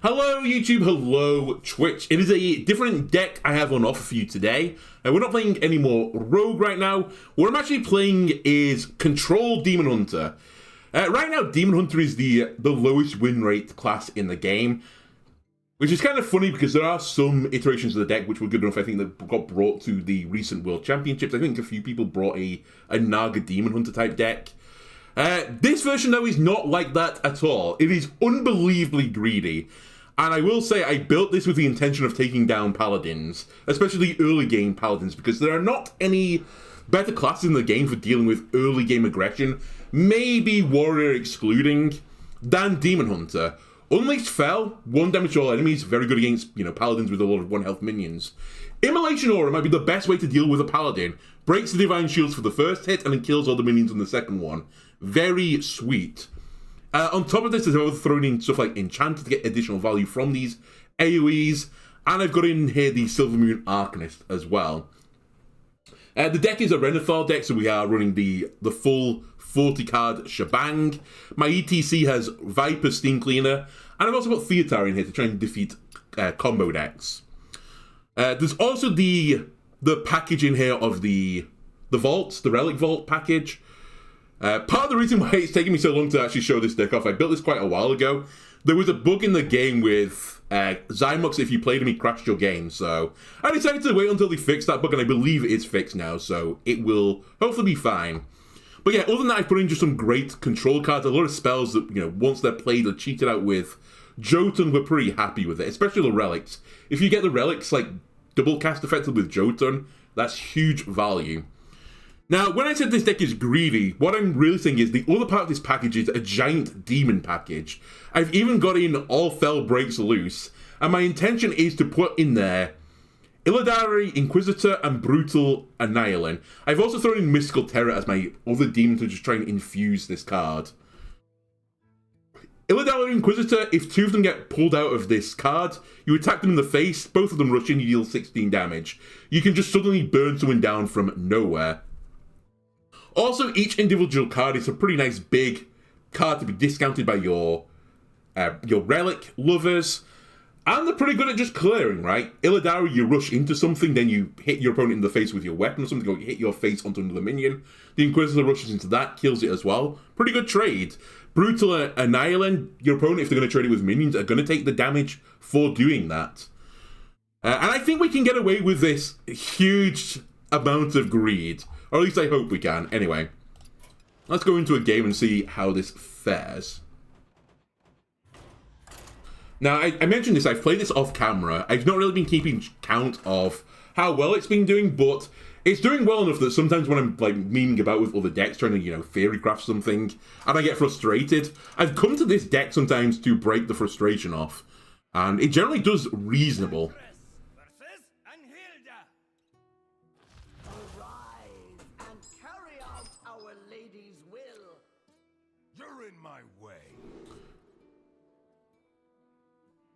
Hello YouTube, hello Twitch. It is a different deck I have on offer for you today. We're not playing any more Rogue right now. What I'm actually playing is Control Demon Hunter. Right now, Demon Hunter is the lowest win rate class in the game, which is kind of funny because there are some iterations of the deck which were good enough, I think, that got brought to the recent World Championships. I think a few people brought a Naga Demon Hunter type deck. This version, though, is not like that at all. It is unbelievably greedy. And I will say I built this with the intention of taking down Paladins, especially early game Paladins, because there are not any better classes in the game for dealing with early game aggression, maybe Warrior excluding, than Demon Hunter. Unleashed Fel, 1 damage to all enemies, very good against, Paladins with a lot of 1 health minions. Immolation Aura might be the best way to deal with a Paladin. Breaks the Divine Shields for the first hit and then kills all the minions on the second one. Very sweet. On top of this, I've also thrown in stuff like Enchanter to get additional value from these AoEs, and I've got in here the Silver Moon Arcanist as well. The deck is a Renathal deck, so we are running the full 40-card shebang. My ETC has Viper, Steam Cleaner, and I've also got Theatar in here to try and defeat combo decks. There's also the package in here of the vaults, the Relic Vault package. Part of the reason why it's taking me so long to actually show this deck off, I built this quite a while ago. There was a bug in the game with Zymox, if you played him, he crashed your game. So I decided to wait until they fixed that bug, and I believe it is fixed now, so it will hopefully be fine. But yeah, other than that, I've put in just some great control cards, a lot of spells that, once they're played, are cheated out with. Jotun, we're pretty happy with it, especially the relics. If you get the relics, like, double cast effective with Jotun, that's huge value. Now, when I said this deck is greedy, what I'm really saying is the other part of this package is a giant demon package. I've even got in All Fel Breaks Loose, and my intention is to put in there Illidari, Inquisitor, and Brutal Annihilin. I've also thrown in Mystical Terror as my other demon to just try and infuse this card. Illidari and Inquisitor, if 2 of them get pulled out of this card, you attack them in the face, both of them rush in, you deal 16 damage. You can just suddenly burn someone down from nowhere. Also, each individual card is a pretty nice big card to be discounted by your relic lovers. And they're pretty good at just clearing, right? Illidari, you rush into something, then you hit your opponent in the face with your weapon or something, or you hit your face onto another minion. The Inquisitor rushes into that, kills it as well. Pretty good trade. Brutal Annihilin, your opponent, if they're going to trade it with minions, are going to take the damage for doing that. And I think we can get away with this huge amount of greed. Or at least I hope we can. Anyway, let's go into a game and see how this fares. Now, I mentioned this, I've played this off camera. I've not really been keeping count of how well it's been doing, but it's doing well enough that sometimes when I'm like memeing about with other decks, trying to, theory craft something, and I get frustrated, I've come to this deck sometimes to break the frustration off. And it generally does reasonable.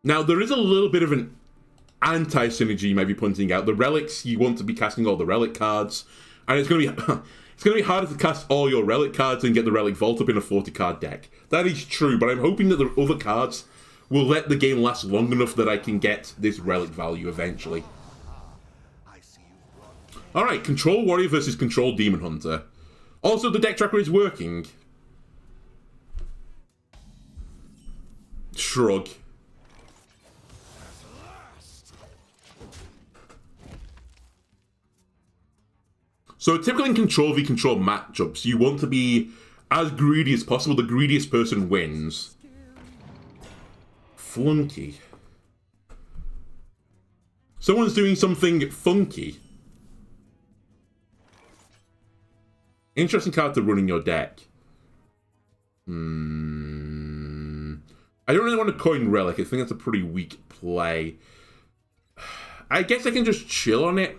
Now, there is a little bit of an anti-synergy you might be pointing out. The relics, you want to be casting all the relic cards, and it's going to be harder to cast all your relic cards and get the relic vault up in a 40-card deck. That is true, but I'm hoping that the other cards will let the game last long enough that I can get this relic value eventually. Alright, Control Warrior versus Control Demon Hunter. Also, the deck tracker is working. Shrug. So typically in Control v Control matchups, you want to be as greedy as possible. The greediest person wins. Flunky. Someone's doing something funky. Interesting card to run in your deck. I don't really want to coin Relic. I think that's a pretty weak play. I guess I can just chill on it.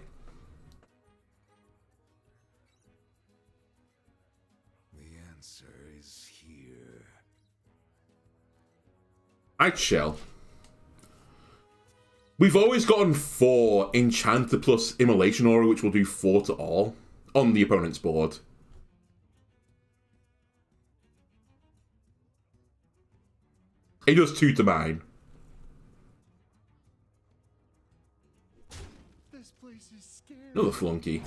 I chill. We've always gotten 4 Enchanter plus Immolation Aura, which will do 4 to all on the opponent's board. It does 2 to mine. Another flunky.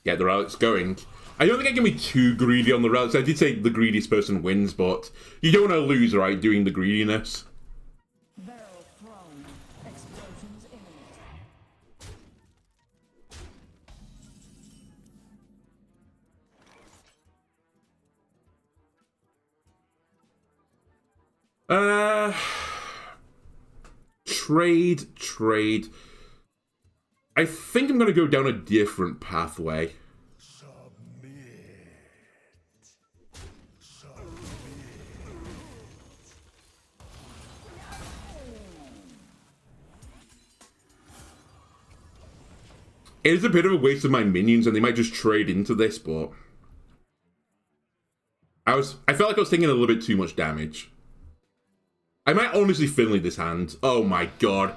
Get the relics going. I don't think I can be too greedy on the relics. I did say the greediest person wins, but you don't want to lose, right, doing the greediness. Barrel thrown. Explosions imminent. Trade. I think I'm going to go down a different pathway. It is a bit of a waste of my minions, and they might just trade into this, but I felt like I was taking a little bit too much damage. I might honestly Finley this hand. Oh my god.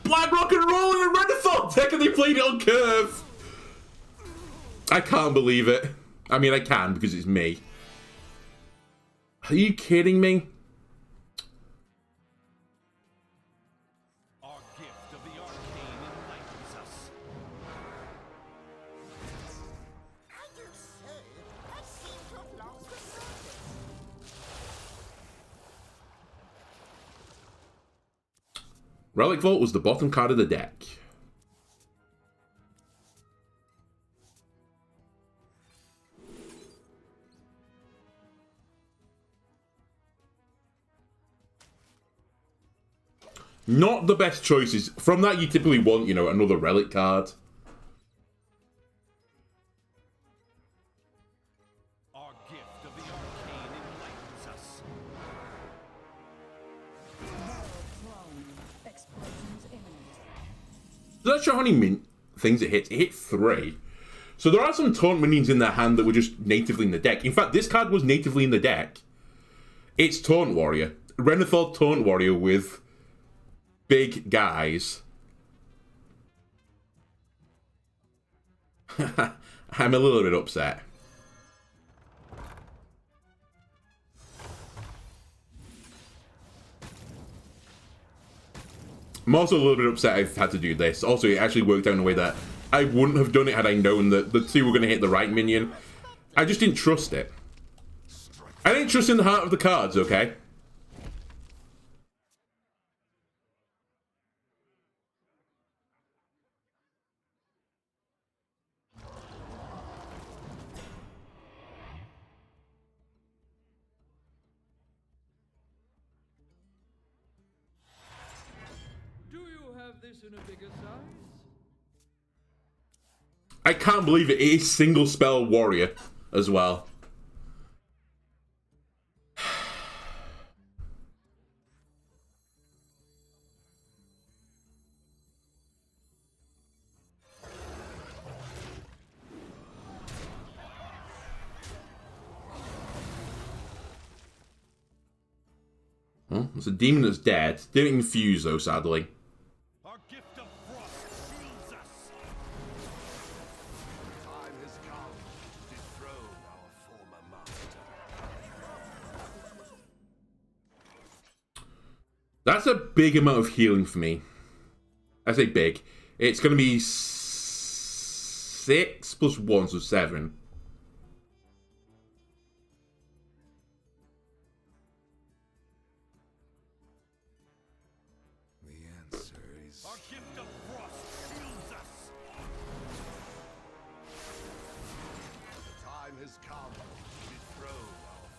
Black Rock and Roll in a Renaissance deck, and they played it on curve. I can't believe it. I mean, I can because it's me. Are you kidding me? Our gift of the arcane enlightens us. I do say, I seem to have lost the surface. Relic Vault was the bottom card of the deck. Not the best choices. From that, you typically want, you know, another relic card. Our gift of the arcane enlightens us. barrel thrown. Explosions imminent. Does that show how many things it hits? It hit 3. So there are some taunt minions in their hand that were just natively in the deck. In fact, this card was natively in the deck. It's Taunt Warrior. Renathal Taunt Warrior with big guys. I'm a little bit upset. I'm also a little bit upset I've had to do this. Also, it actually worked out in a way that I wouldn't have done it had I known that the two were going to hit the right minion. I just didn't trust it. I didn't trust in the heart of the cards, okay? Do you have this in a bigger size? I can't believe it is single spell warrior as well. Well, it's a demon that's dead. Didn't infuse though, sadly. Our gift of frost shields us. Time has come to dethrone our former master. That's a big amount of healing for me. I say big. It's going to be 6 plus 1, so 7. The answer is... Our gift of frost shields us. The time has come to dethrone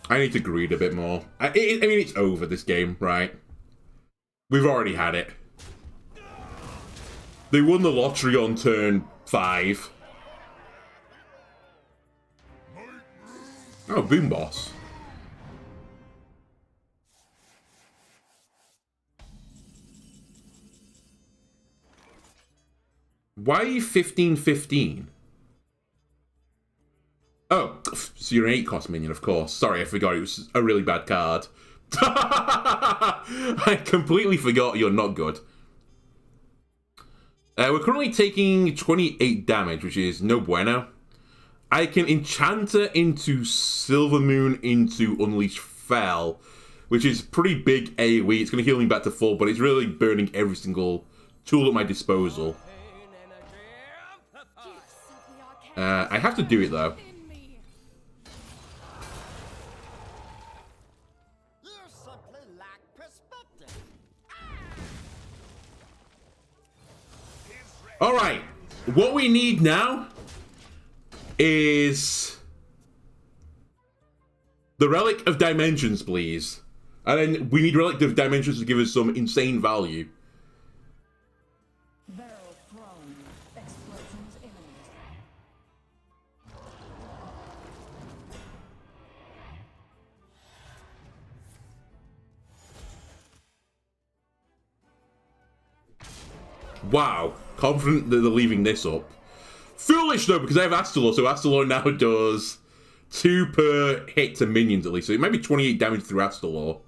I need to greed a bit more. I mean, it's over this game, right? We've already had it. They won the lottery on turn 5. Oh, Boom Boss. Why are you 15-15? Oh, so you're an 8-cost minion, of course. Sorry, I forgot it was a really bad card. I completely forgot you're not good. We're currently taking 28 damage, which is no bueno. I can enchant her into Silvermoon into Unleash Fel, which is pretty big AoE. It's going to heal me back to full, but it's really burning every single tool at my disposal. I have to do it, though. You simply lack perspective. Alright, what we need now is the Relic of Dimensions, please. And then we need Relic of Dimensions to give us some insane value. Barrel thrown. Explosions imminent. Wow, confident that they're leaving this up. Foolish though, because I have Astalor, so Astalor now does 2 per hit to minions at least, so it might be 28 damage through Astalor.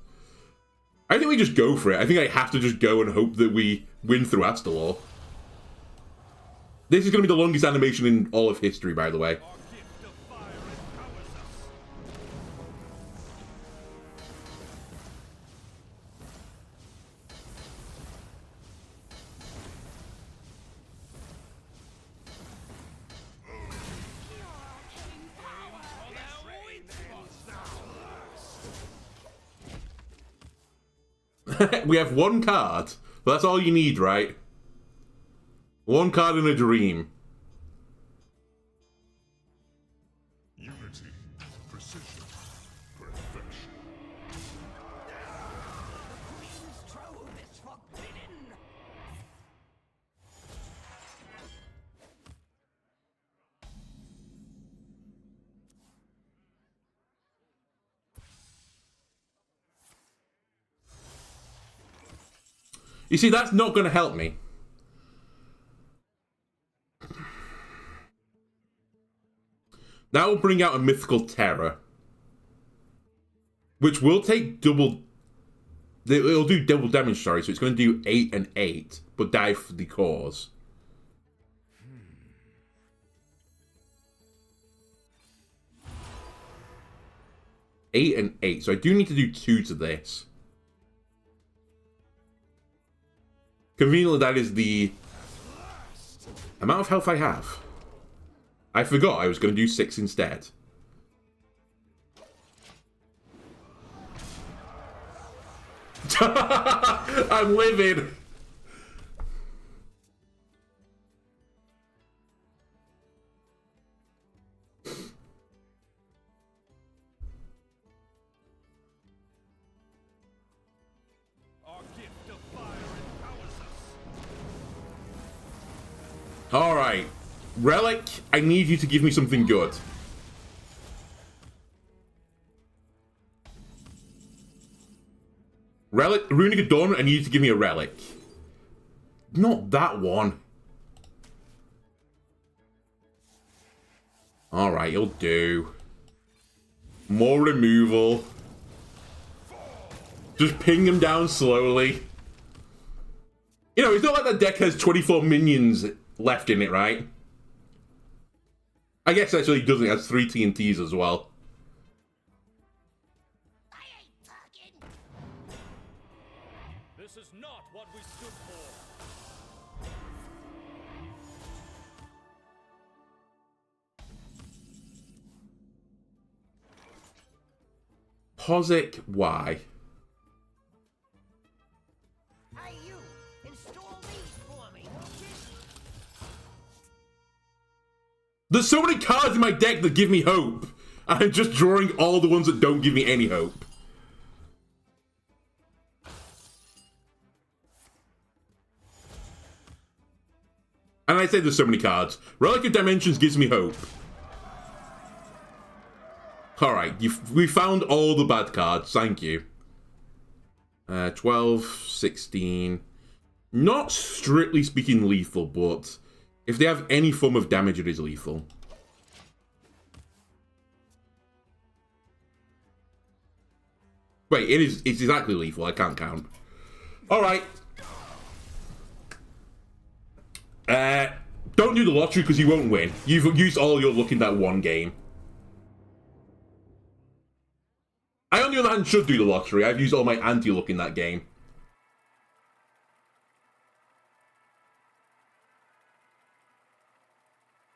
I think we just go for it. I think I have to just go and hope that we win through Astalor. This is going to be the longest animation in all of history, by the way. We have 1 card. But that's all you need, right? 1 card in a dream. Unity, precision, perfection. Queen's throne is forbidden. You see, that's not going to help me. That will bring out a Mythical Terror. Which will take double... It'll do double damage, sorry. So it's going to do 8 and 8. But die for the cause. Eight and 8. So I do need to do 2 to this. Conveniently, that is the amount of health I have. I forgot I was going to do 6 instead. I'm livid. Alright. Relic, I need you to give me something good. Relic, Runic Adornment, I need you to give me a relic. Not that one. Alright, you'll do. More removal. Just ping him down slowly. You know, it's not like that deck has 24 minions left in it, right? I guess actually it doesn't. It has 3 TNTs as well. I ain't talking. This is not what we stood for. Posic, why? Hey, you. Install these for me, won't you? There's so many cards in my deck that give me hope. I'm just drawing all the ones that don't give me any hope. And I say there's so many cards. Relic of Dimensions gives me hope. Alright, we found all the bad cards. Thank you. 12, 16. Not strictly speaking lethal, but if they have any form of damage, it is lethal. Wait, it's exactly lethal. I can't count. Alright. Don't do the lottery because you won't win. You've used all your luck in that one game. I, on the other hand, should do the lottery. I've used all my anti-luck in that game.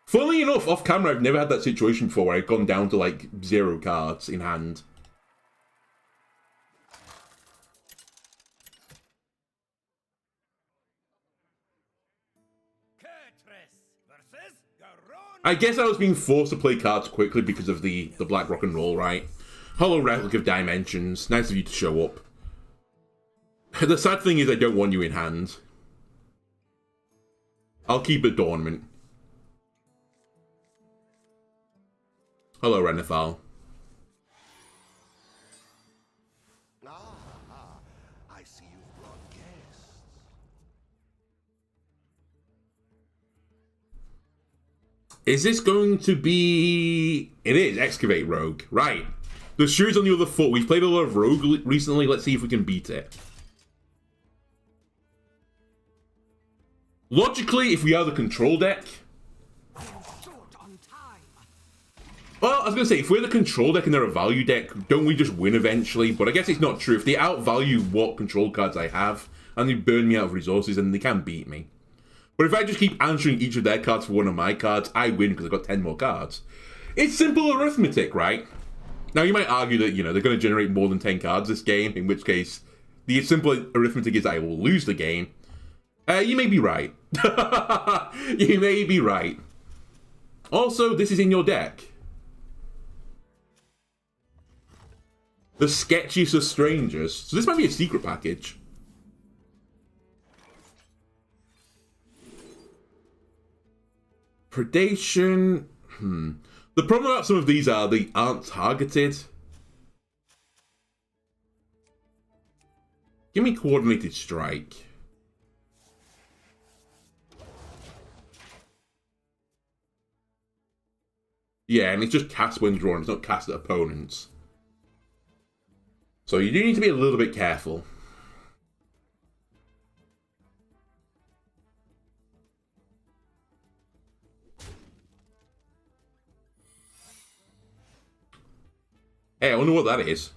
Funnily enough, off camera, I've never had that situation before where I've gone down to like 0 cards in hand. I guess I was being forced to play cards quickly because of the black rock and roll, right? Hello, Relic of Dimensions. Nice of you to show up. The sad thing is I don't want you in hand. I'll keep Adornment. Hello, Renethal. I see you've brought guests. Is this going to be... It is, Excavate Rogue. Right. The shoe's on the other foot. We've played a lot of Rogue recently. Let's see if we can beat it. Logically, if we are the control deck... Well, I was going to say, if we're the control deck and they're a value deck, don't we just win eventually? But I guess it's not true. If they outvalue what control cards I have, and they burn me out of resources, then they can beat me. But if I just keep answering each of their cards for one of my cards, I win because I've got 10 more cards. It's simple arithmetic, right? Now, you might argue that, you know, they're going to generate more than 10 cards this game, in which case, the simple arithmetic is I will lose the game. You may be right. You may be right. Also, this is in your deck. The sketchiest of strangers. So this might be a secret package. Predation. The problem about some of these are they aren't targeted. Give me Coordinated Strike. Yeah, and it's just cast when drawn. It's not cast at opponents. So you do need to be a little bit careful. Hey, I wonder what that is.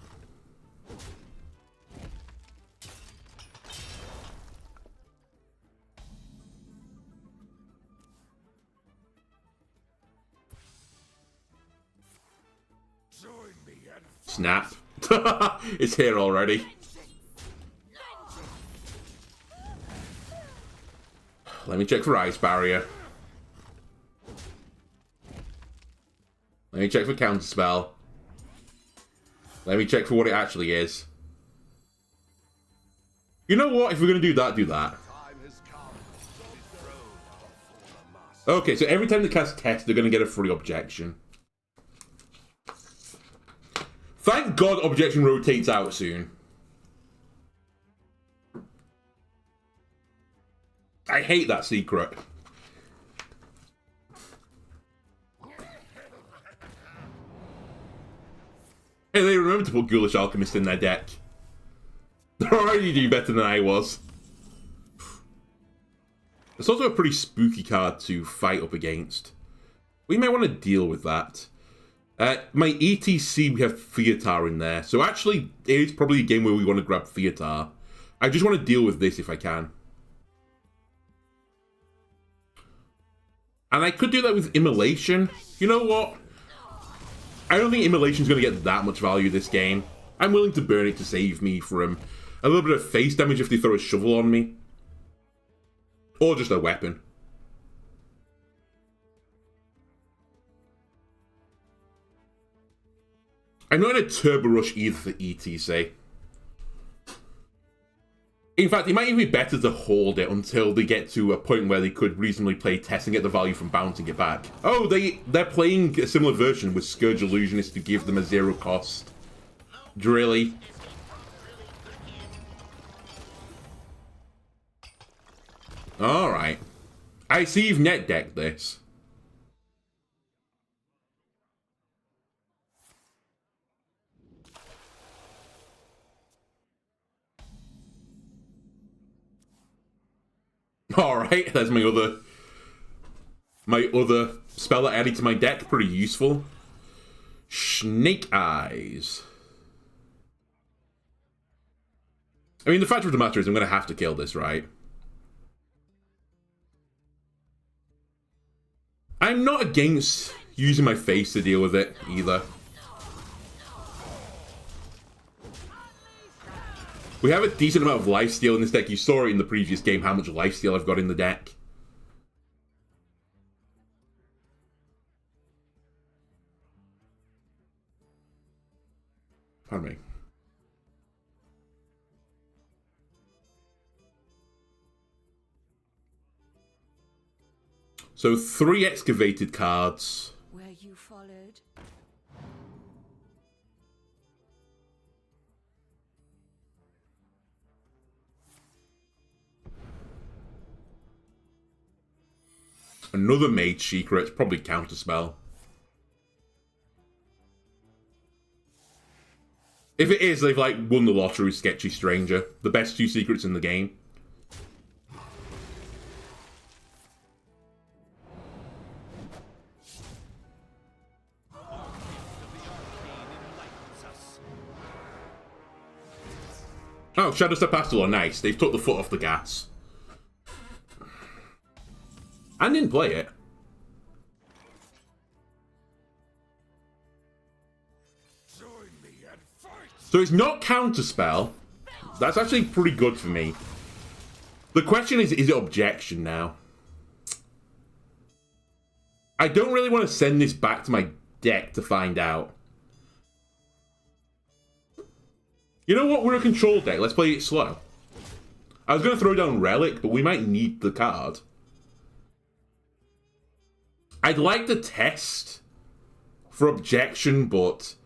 Snap. It's here already. Let me check for Ice Barrier. Let me check for Counterspell. Let me check for what it actually is. You know what? If we're going to do that, do that. Okay, so every time they cast Test, they're going to get a free objection. Thank God objection rotates out soon. I hate that secret. Hey, they remember to put Ghoulish Alchemist in their deck. They're already doing better than I was. It's also a pretty spooky card to fight up against. We may want to deal with that. My ETC, we have Theatar in there. So actually, it is probably a game where we want to grab Theatar. I just want to deal with this if I can. And I could do that with Immolation. You know what? I don't think Immolation's going to get that much value this game. I'm willing to burn it to save me from a little bit of face damage if they throw a shovel on me. Or just a weapon. I'm not in a turbo rush either for ETC. In fact, it might even be better to hold it until they get to a point where they could reasonably play Test and get the value from bouncing it back. Oh, they're playing a similar version with Scourge Illusionist to give them a 0 cost. Really? Alright. I see you've net decked this. Alright, that's my other my other spell that I added to my deck. Pretty useful. Snake Eyes. I mean, the fact of the matter is I'm going to have to kill this, right? I'm not against using my face to deal with it, either. We have a decent amount of lifesteal in this deck. You saw it in the previous game, how much lifesteal I've got in the deck. Pardon me. So 3 excavated cards. Where you followed. Another Mage Secret, probably Counterspell. If it is, they've like won the lottery with Sketchy Stranger. The best 2 secrets in the game. Oh, Shadow Step Pastel are nice. They've took the foot off the gas. I didn't play it. So it's not Counterspell. That's actually pretty good for me. The question is it Objection now? I don't really want to send this back to my deck to find out. You know what? We're a control deck. Let's play it slow. I was going to throw down Relic, but we might need the card. I'd like to test for Objection, but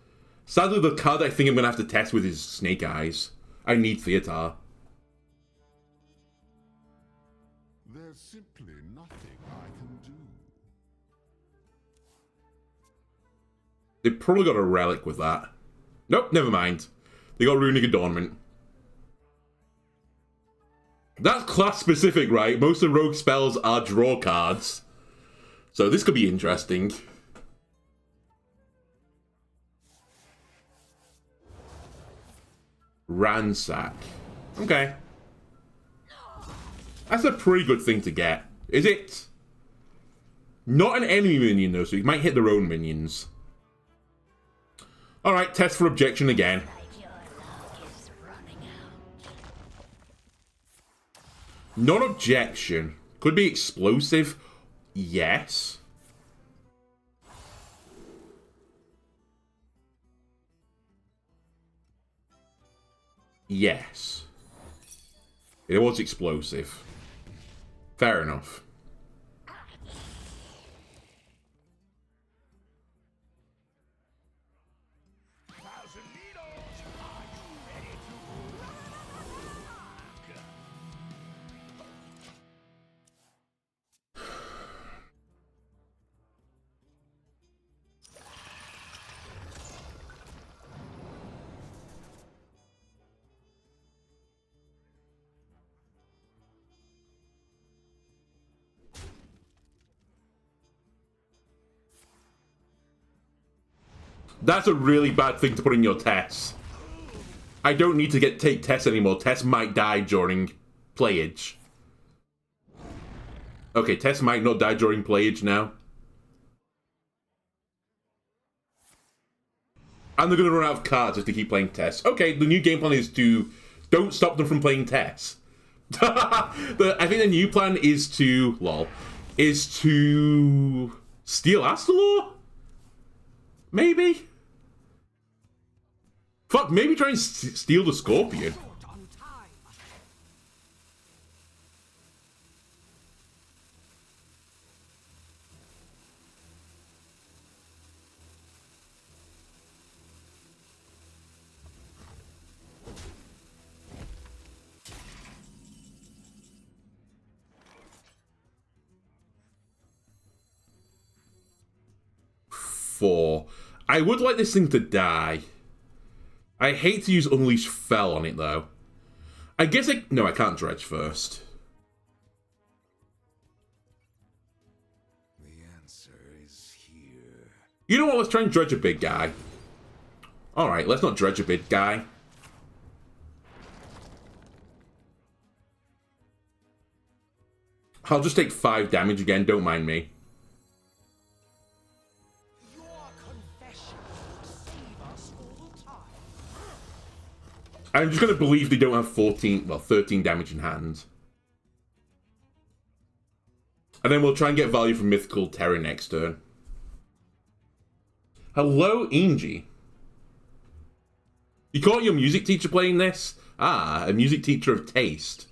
sadly the card I think I'm going to have to test with is Snake Eyes. I need Theater. There's simply nothing I can do. They probably got a Relic with that. Nope, never mind. They got Runic Adornment. That's class specific, right? Most of the rogue spells are draw cards. So this could be interesting. Ransack. Okay. That's a pretty good thing to get. Is it? Not an enemy minion though, so you might hit their own minions. Alright, test for Objection again. Non-objection. Could be explosive. Yes. Yes. It was explosive. Fair enough. That's a really bad thing to put in your Tess. I don't need to take Tess anymore. Tess might die during playage. Okay, Tess might not die during playage now. And they're going to run out of cards if they keep playing Tess. Okay, the new game plan is to don't stop them from playing Tess. I think the new plan is to, is to steal Astalor? Maybe? Fuck, maybe try and steal the Scorpion. I would like this thing to die. I hate to use Unleash Fell on it, though. I guess no, I can't Dredge first. The answer is here. You know what? Let's try and dredge a big guy. Alright, let's not dredge a big guy. I'll just take 5 damage again, don't mind me. Your confession would save us all time. I'm just going to believe they don't have 13 damage in hand. And then we'll try and get value from Mythical Terror next turn. Hello, Angie. You caught your music teacher playing this? Ah, a music teacher of taste.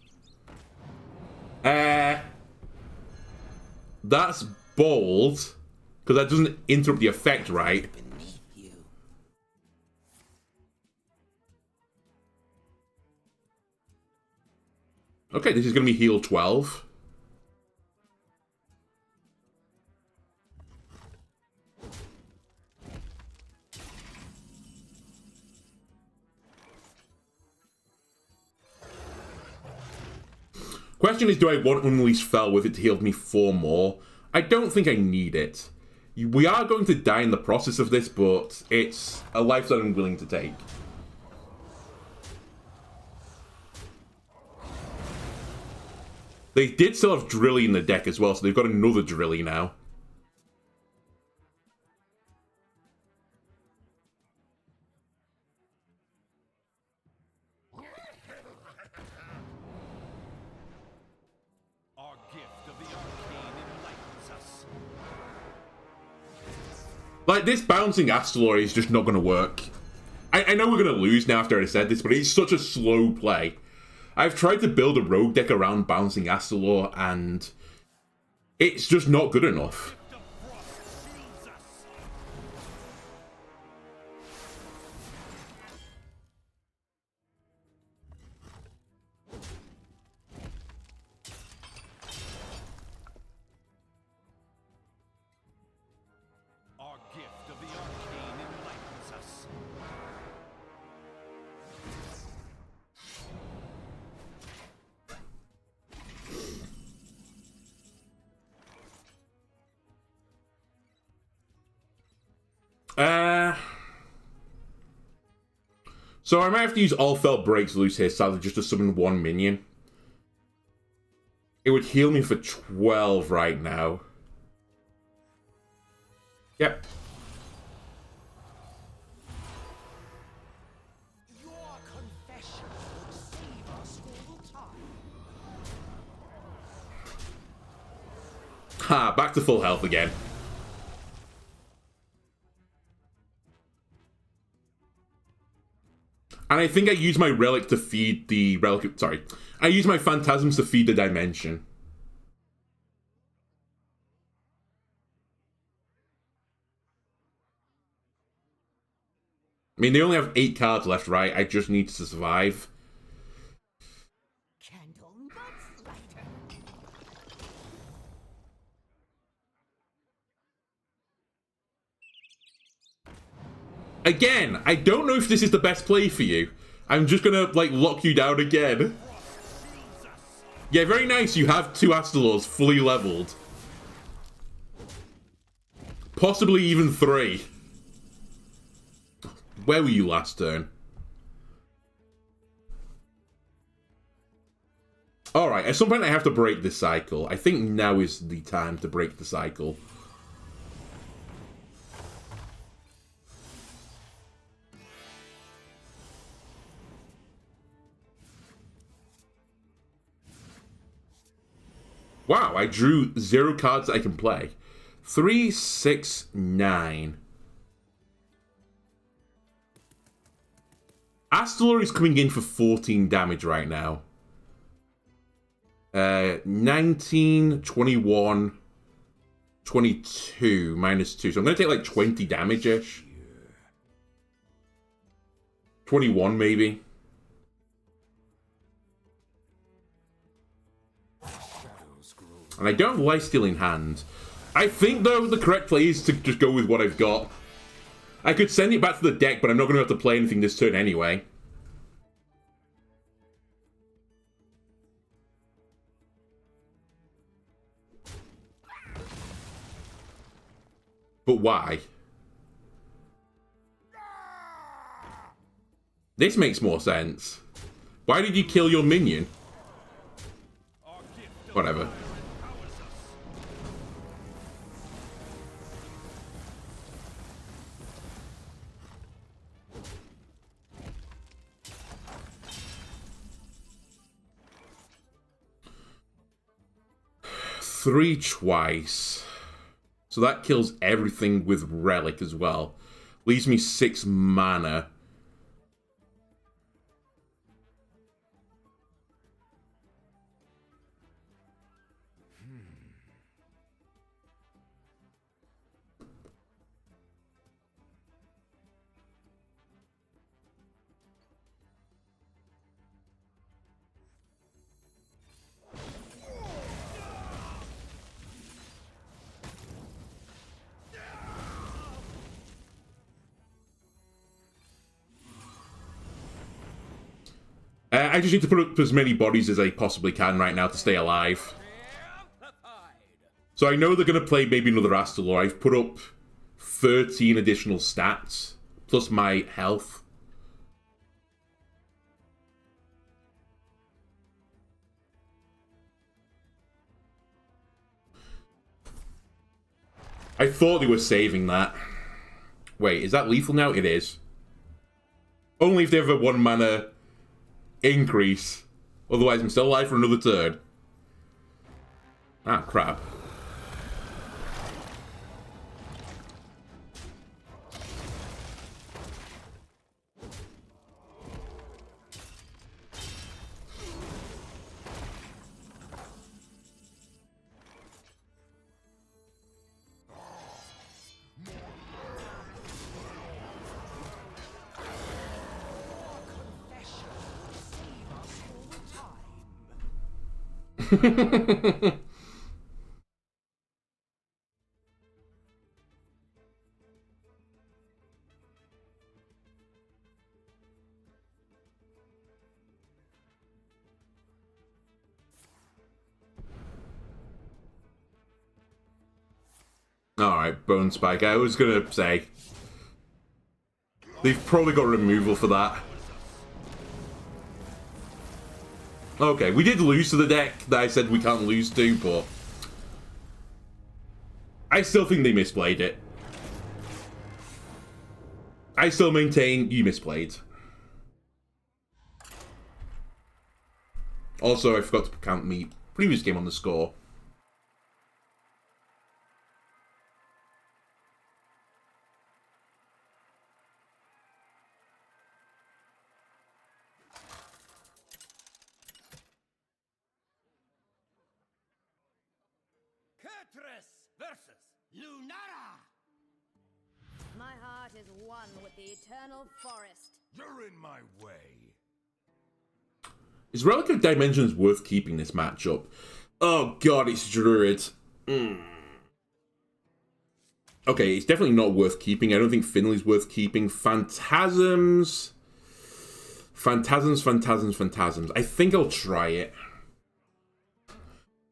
That's bold, because that doesn't interrupt the effect, right? Beneath you. Okay, this is going to be heal 12. Question is, do I want Unleash Fell with it to heal me 4 more? I don't think I need it. We are going to die in the process of this, but it's a life that I'm willing to take. They did still have Drilly in the deck as well, so they've got another Drilly now. Our gift of the arcane enlightens us. Like, this bouncing Astalor is just not going to work. I know we're going to lose now after I said this, but it's such a slow play. I've tried to build a rogue deck around bouncing Astalor, and it's just not good enough. The frost shields us. Our gift of the arcane enlightens us. So I might have to use All Fell Breaks Loose here, sadly, just to summon 1 minion. It would heal me for 12 right now. Yep. Your confession would save us all time. Ha, back to full health again. And I think I use my relic to feed the relic. Sorry. I use my phantasms to feed the dimension. I mean, they only have 8 cards left, right? I just need to survive. Candle nuts lighter. Again, I don't know if this is the best play for you. I'm just gonna, like, lock you down again. Yeah, very nice. You have 2 Astalors fully leveled. Possibly even 3. Where were you last turn? Alright, at some point I have to break this cycle. I think now is the time to break the cycle. Wow, I drew 0 cards that I can play. 3, 6, 9. Astalor is coming in for 14 damage right now. 19, 21, 22, minus 2. So I'm going to take like 20 damage-ish. 21 maybe. And I don't have Lifesteal in hand. I think, though, the correct play is to just go with what I've got. I could send it back to the deck, but I'm not going to have to play anything this turn anyway. But why? This makes more sense. Why did you kill your minion? Whatever. Three twice. So that kills everything with relic as well. Leaves me 6 mana. I just need to put up as many bodies as I possibly can right now to stay alive. So I know they're going to play maybe another Astalor. I've put up 13 additional stats, plus my health. I thought they were saving that. Wait, is that lethal now? It is. Only if they have a 1 mana increase. Otherwise, I'm still alive for another turn. Ah, crap. Alright, Bone Spike. I was gonna say, they've probably got removal for that. Okay, we did lose to the deck that I said we can't lose to, but I still think they misplayed it. I still maintain you misplayed. Also, I forgot to count my previous game on the score. Versus Lunara. My heart is one with the eternal forest. You're in my way. Is Relic of Dimensions worth keeping this matchup? Oh god, it's Druid. Okay, it's definitely not worth keeping. I don't think Finley's worth keeping. Phantasms. I think I'll try it.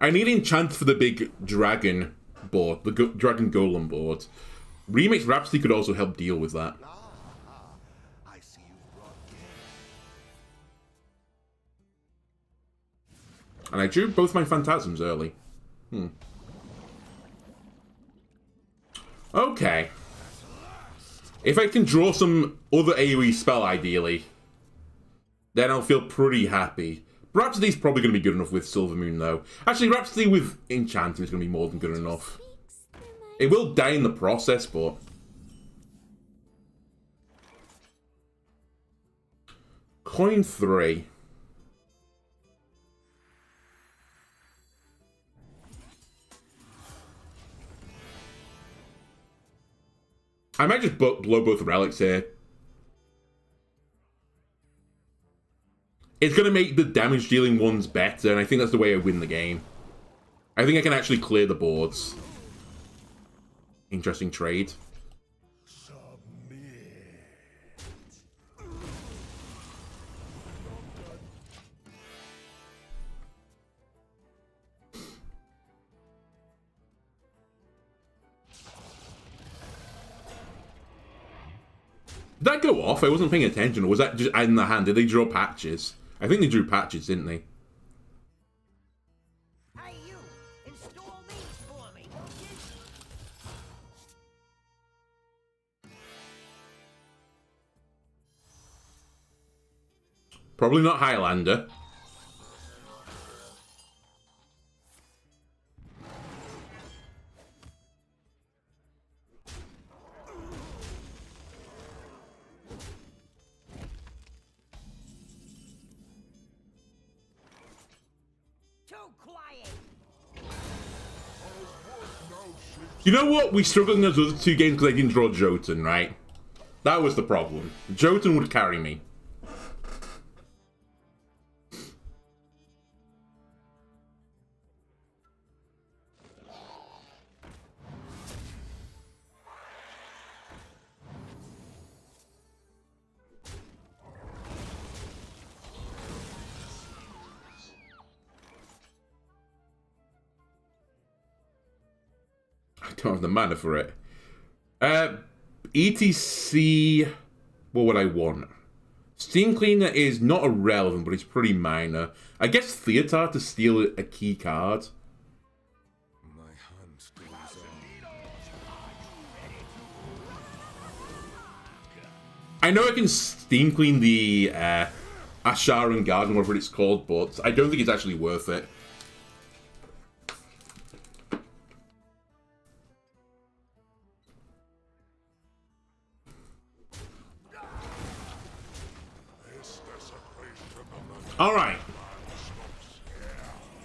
I need enchant for the big dragon board, the dragon golem board. Remix Rhapsody could also help deal with that. I see you brought And I drew both my phantasms early. Okay. If I can draw some other AoE spell, ideally, then I'll feel pretty happy. Rhapsody's probably going to be good enough with Silver Moon, though. Actually, Rhapsody with Enchanting is going to be more than good enough. It will die in the process, but... Coin 3. I might just blow both relics here. It's going to make the damage dealing ones better, and I think that's the way I win the game. I think I can actually clear the boards. Interesting trade. Did that go off? I wasn't paying attention. Or was that just in the hand? Did they draw patches? I think they drew patches, didn't they? Hey, you! Install these for me, won't you? Probably not Highlander. Too quiet! You know what? We struggled in those other two games because I didn't draw Jotun, right? That was the problem. Jotun would carry me. I don't have the mana for it. ETC... What would I want? Steam Cleaner is not irrelevant, but it's pretty minor. I guess Theater to steal a key card. My hunt goes on. I know I can Steam Clean the Asharan Garden, whatever it's called, but I don't think it's actually worth it. Alright.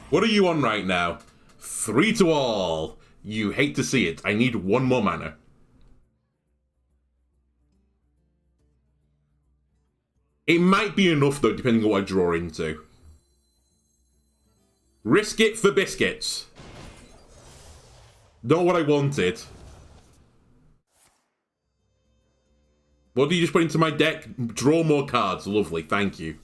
What are you on right now? 3 to all. You hate to see it. I need 1 more mana. It might be enough though, depending on what I draw into. Risk it for biscuits. Not what I wanted. What do you just put into my deck? Draw more cards. Lovely, thank you.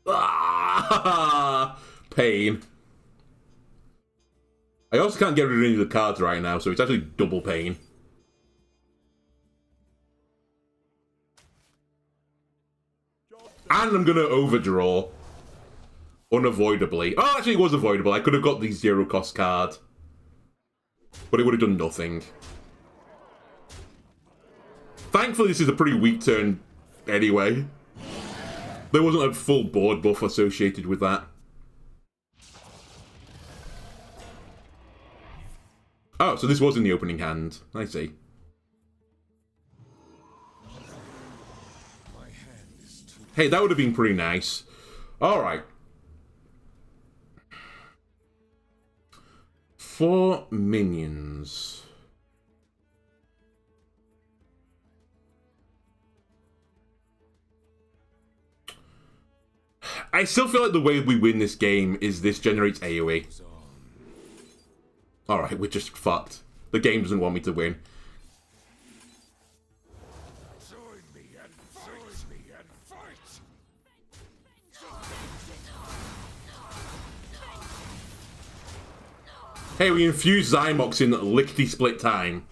Ah, pain. I also can't get rid of any of the cards right now, so it's actually double pain. And I'm gonna overdraw. Unavoidably. Oh, actually it was avoidable. I could have got the 0 cost card. But it would have done nothing. Thankfully this is a pretty weak turn anyway. There wasn't a full board buff associated with that. Oh, so this was in the opening hand. I see. Hey, that would have been pretty nice. Alright. 4 minions. I still feel like the way we win this game is this generates AoE. Alright, we're just fucked. The game doesn't want me to win. Join me and fight! Hey, we infused Zymox in lickety split time.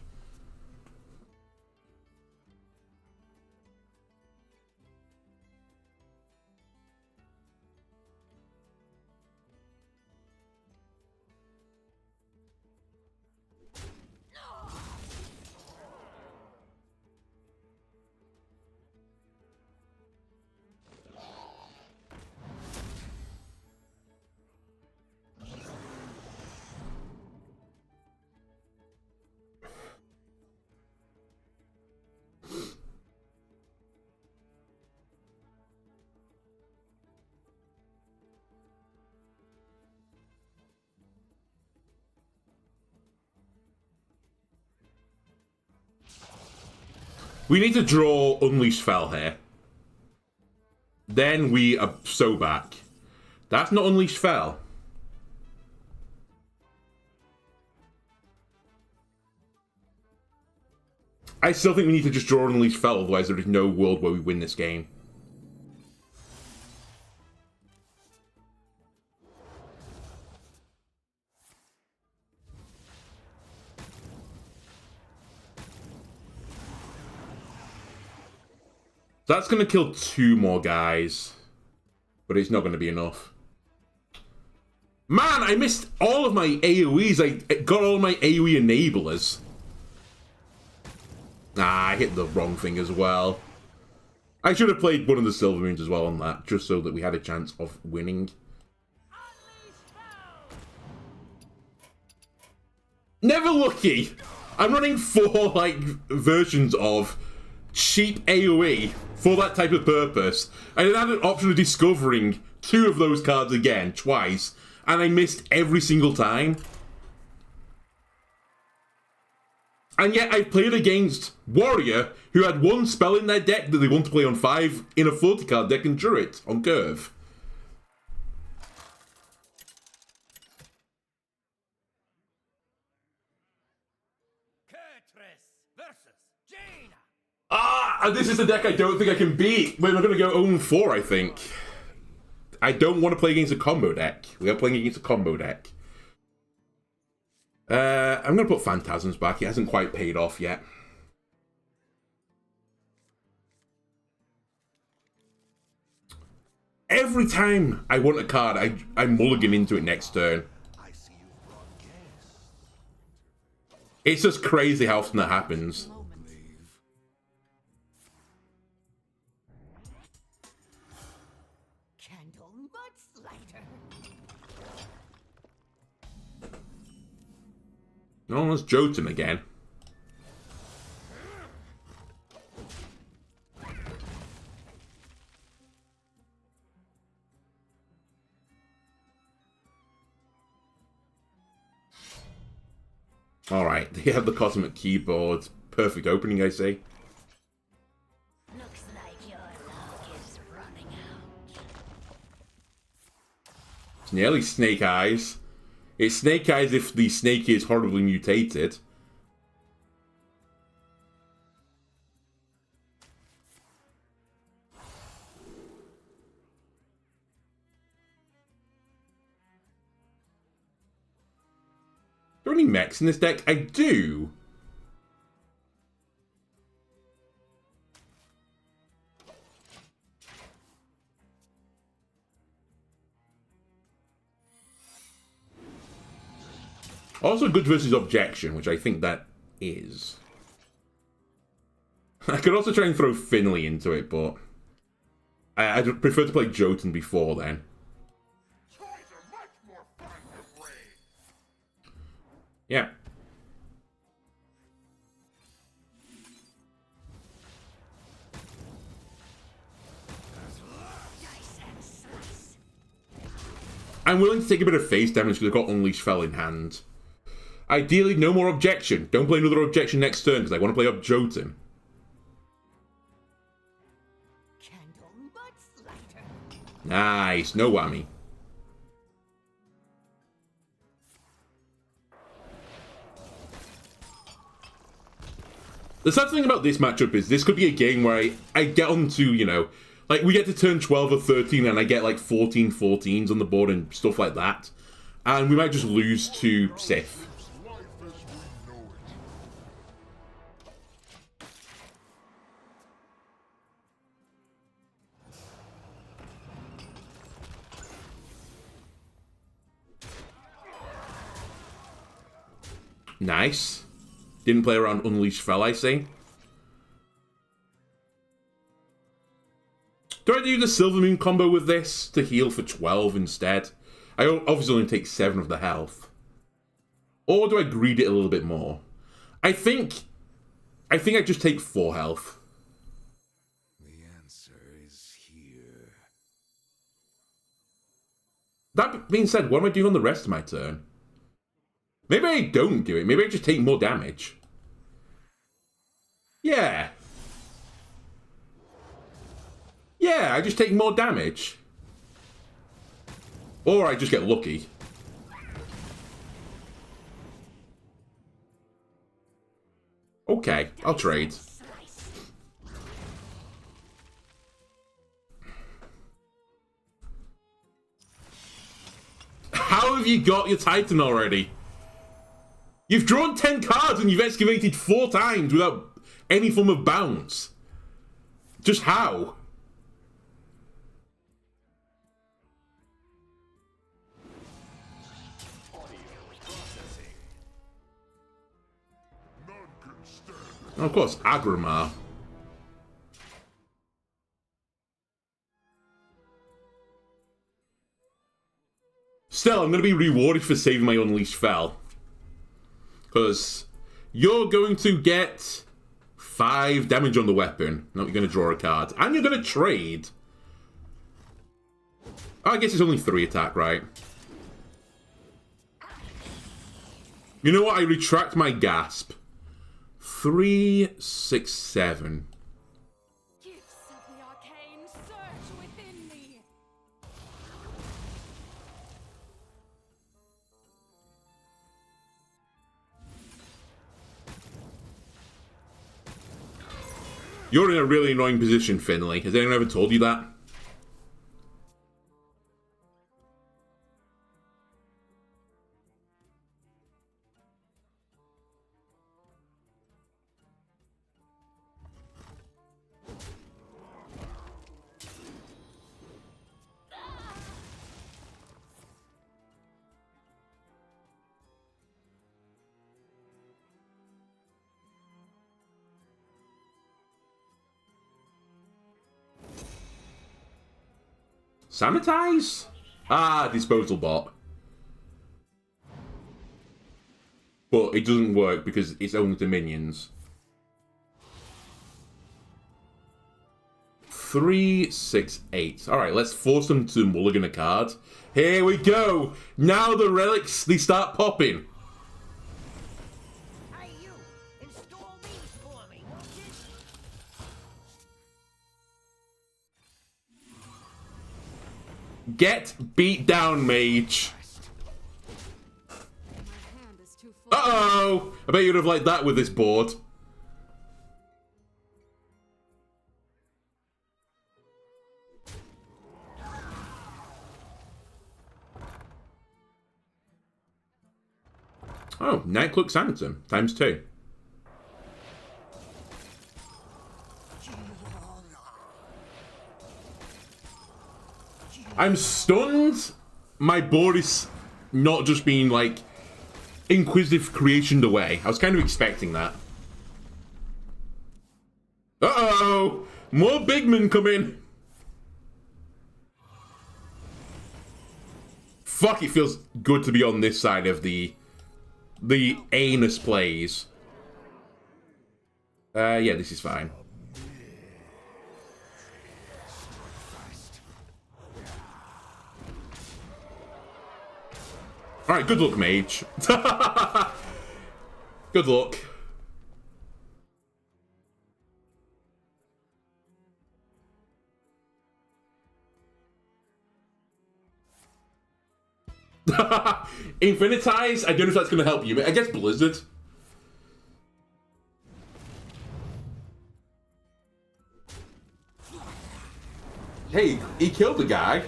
We need to draw Unleash Fel here. Then we are so back. That's not Unleash Fel. I still think we need to just draw Unleash Fel, otherwise there is no world where we win this game. That's going to kill 2 more guys. But it's not going to be enough. Man, I missed all of my AoEs. I got all my AoE enablers. Ah, I hit the wrong thing as well. I should have played one of the Silver Moons as well on that, just so that we had a chance of winning. Never lucky. I'm running 4 like versions of cheap AoE for that type of purpose. I then had an option of discovering 2 of those cards again, twice, and I missed every single time. And yet I played against Warrior, who had 1 spell in their deck that they want to play on 5 in a 40 card deck and drew it on curve. Ah, and this is the deck I don't think I can beat. We're going to go 0-4, I think. I don't want to play against a combo deck. We are playing against a combo deck. I'm going to put Phantasms back. It hasn't quite paid off yet. Every time I want a card, I mulligan into it next turn. It's just crazy how often that happens. Oh, it's Jotun again. Alright, they have the Cosmic Keyboard. Perfect opening, I say. Looks like your luck is running out. It's nearly Snake Eyes. It's Snake Eyes if the snake is horribly mutated. Are there any mechs in this deck? I do. Also good versus Objection, which I think that is. I could also try and throw Finley into it, but I'd prefer to play Jotun before then. Yeah. I'm willing to take a bit of face damage because I've got Unleash Fell in hand. Ideally, no more Objection. Don't play another Objection next turn because I want to play up Jotun. Nice, no whammy. The sad thing about this matchup is this could be a game where I get onto, you know, like we get to turn 12 or 13 and I get like 14 14s on the board and stuff like that. And we might just lose to Sith. Nice. Didn't play around Unleash Fell, I see. Do I do the Silver Moon combo with this to heal for 12 instead? I obviously only take 7 of the health. Or do I greed it a little bit more? I think I just take 4 health. The answer is here. That being said, what am I doing on the rest of my turn? Maybe I don't do it. Maybe I just take more damage. Yeah. Yeah, I just take more damage. Or I just get lucky. Okay, I'll trade. How have you got your Titan already? You've drawn 10 cards and you've excavated 4 times without any form of bounce. Just how? Oh, of course, Agrimar. Still, I'm going to be rewarded for saving my Unleashed Fel. Because you're going to get 5 damage on the weapon. No, you're going to draw a card. And you're going to trade. Oh, I guess it's only 3 attack, right? You know what? I retract my gasp. 3, 6, 7. Gifts of the arcane surge within me. You're in a really annoying position, Finley. Has anyone ever told you that? Sanitize? Ah, disposal bot. But it doesn't work because it's only to minions. 3, 6, 8. Alright, let's force them to mulligan a card. Here we go! Now the relics, they start popping. Hey, you! Install these for me, won't you? Get beat down, mage. My hand is too full. Uh-oh! I bet you'd have liked that with this board. Oh, Nightcloak Sanatum, times 2. I'm stunned. My board is not just being, like, inquisitive creationed away. I was kind of expecting that. Uh-oh! More big men coming! Fuck, it feels good to be on this side of the anus plays. Yeah, this is fine. Alright, good luck, mage. Good luck. Infinitize? I don't know if that's going to help you, but I guess Blizzard. Hey, he killed the guy.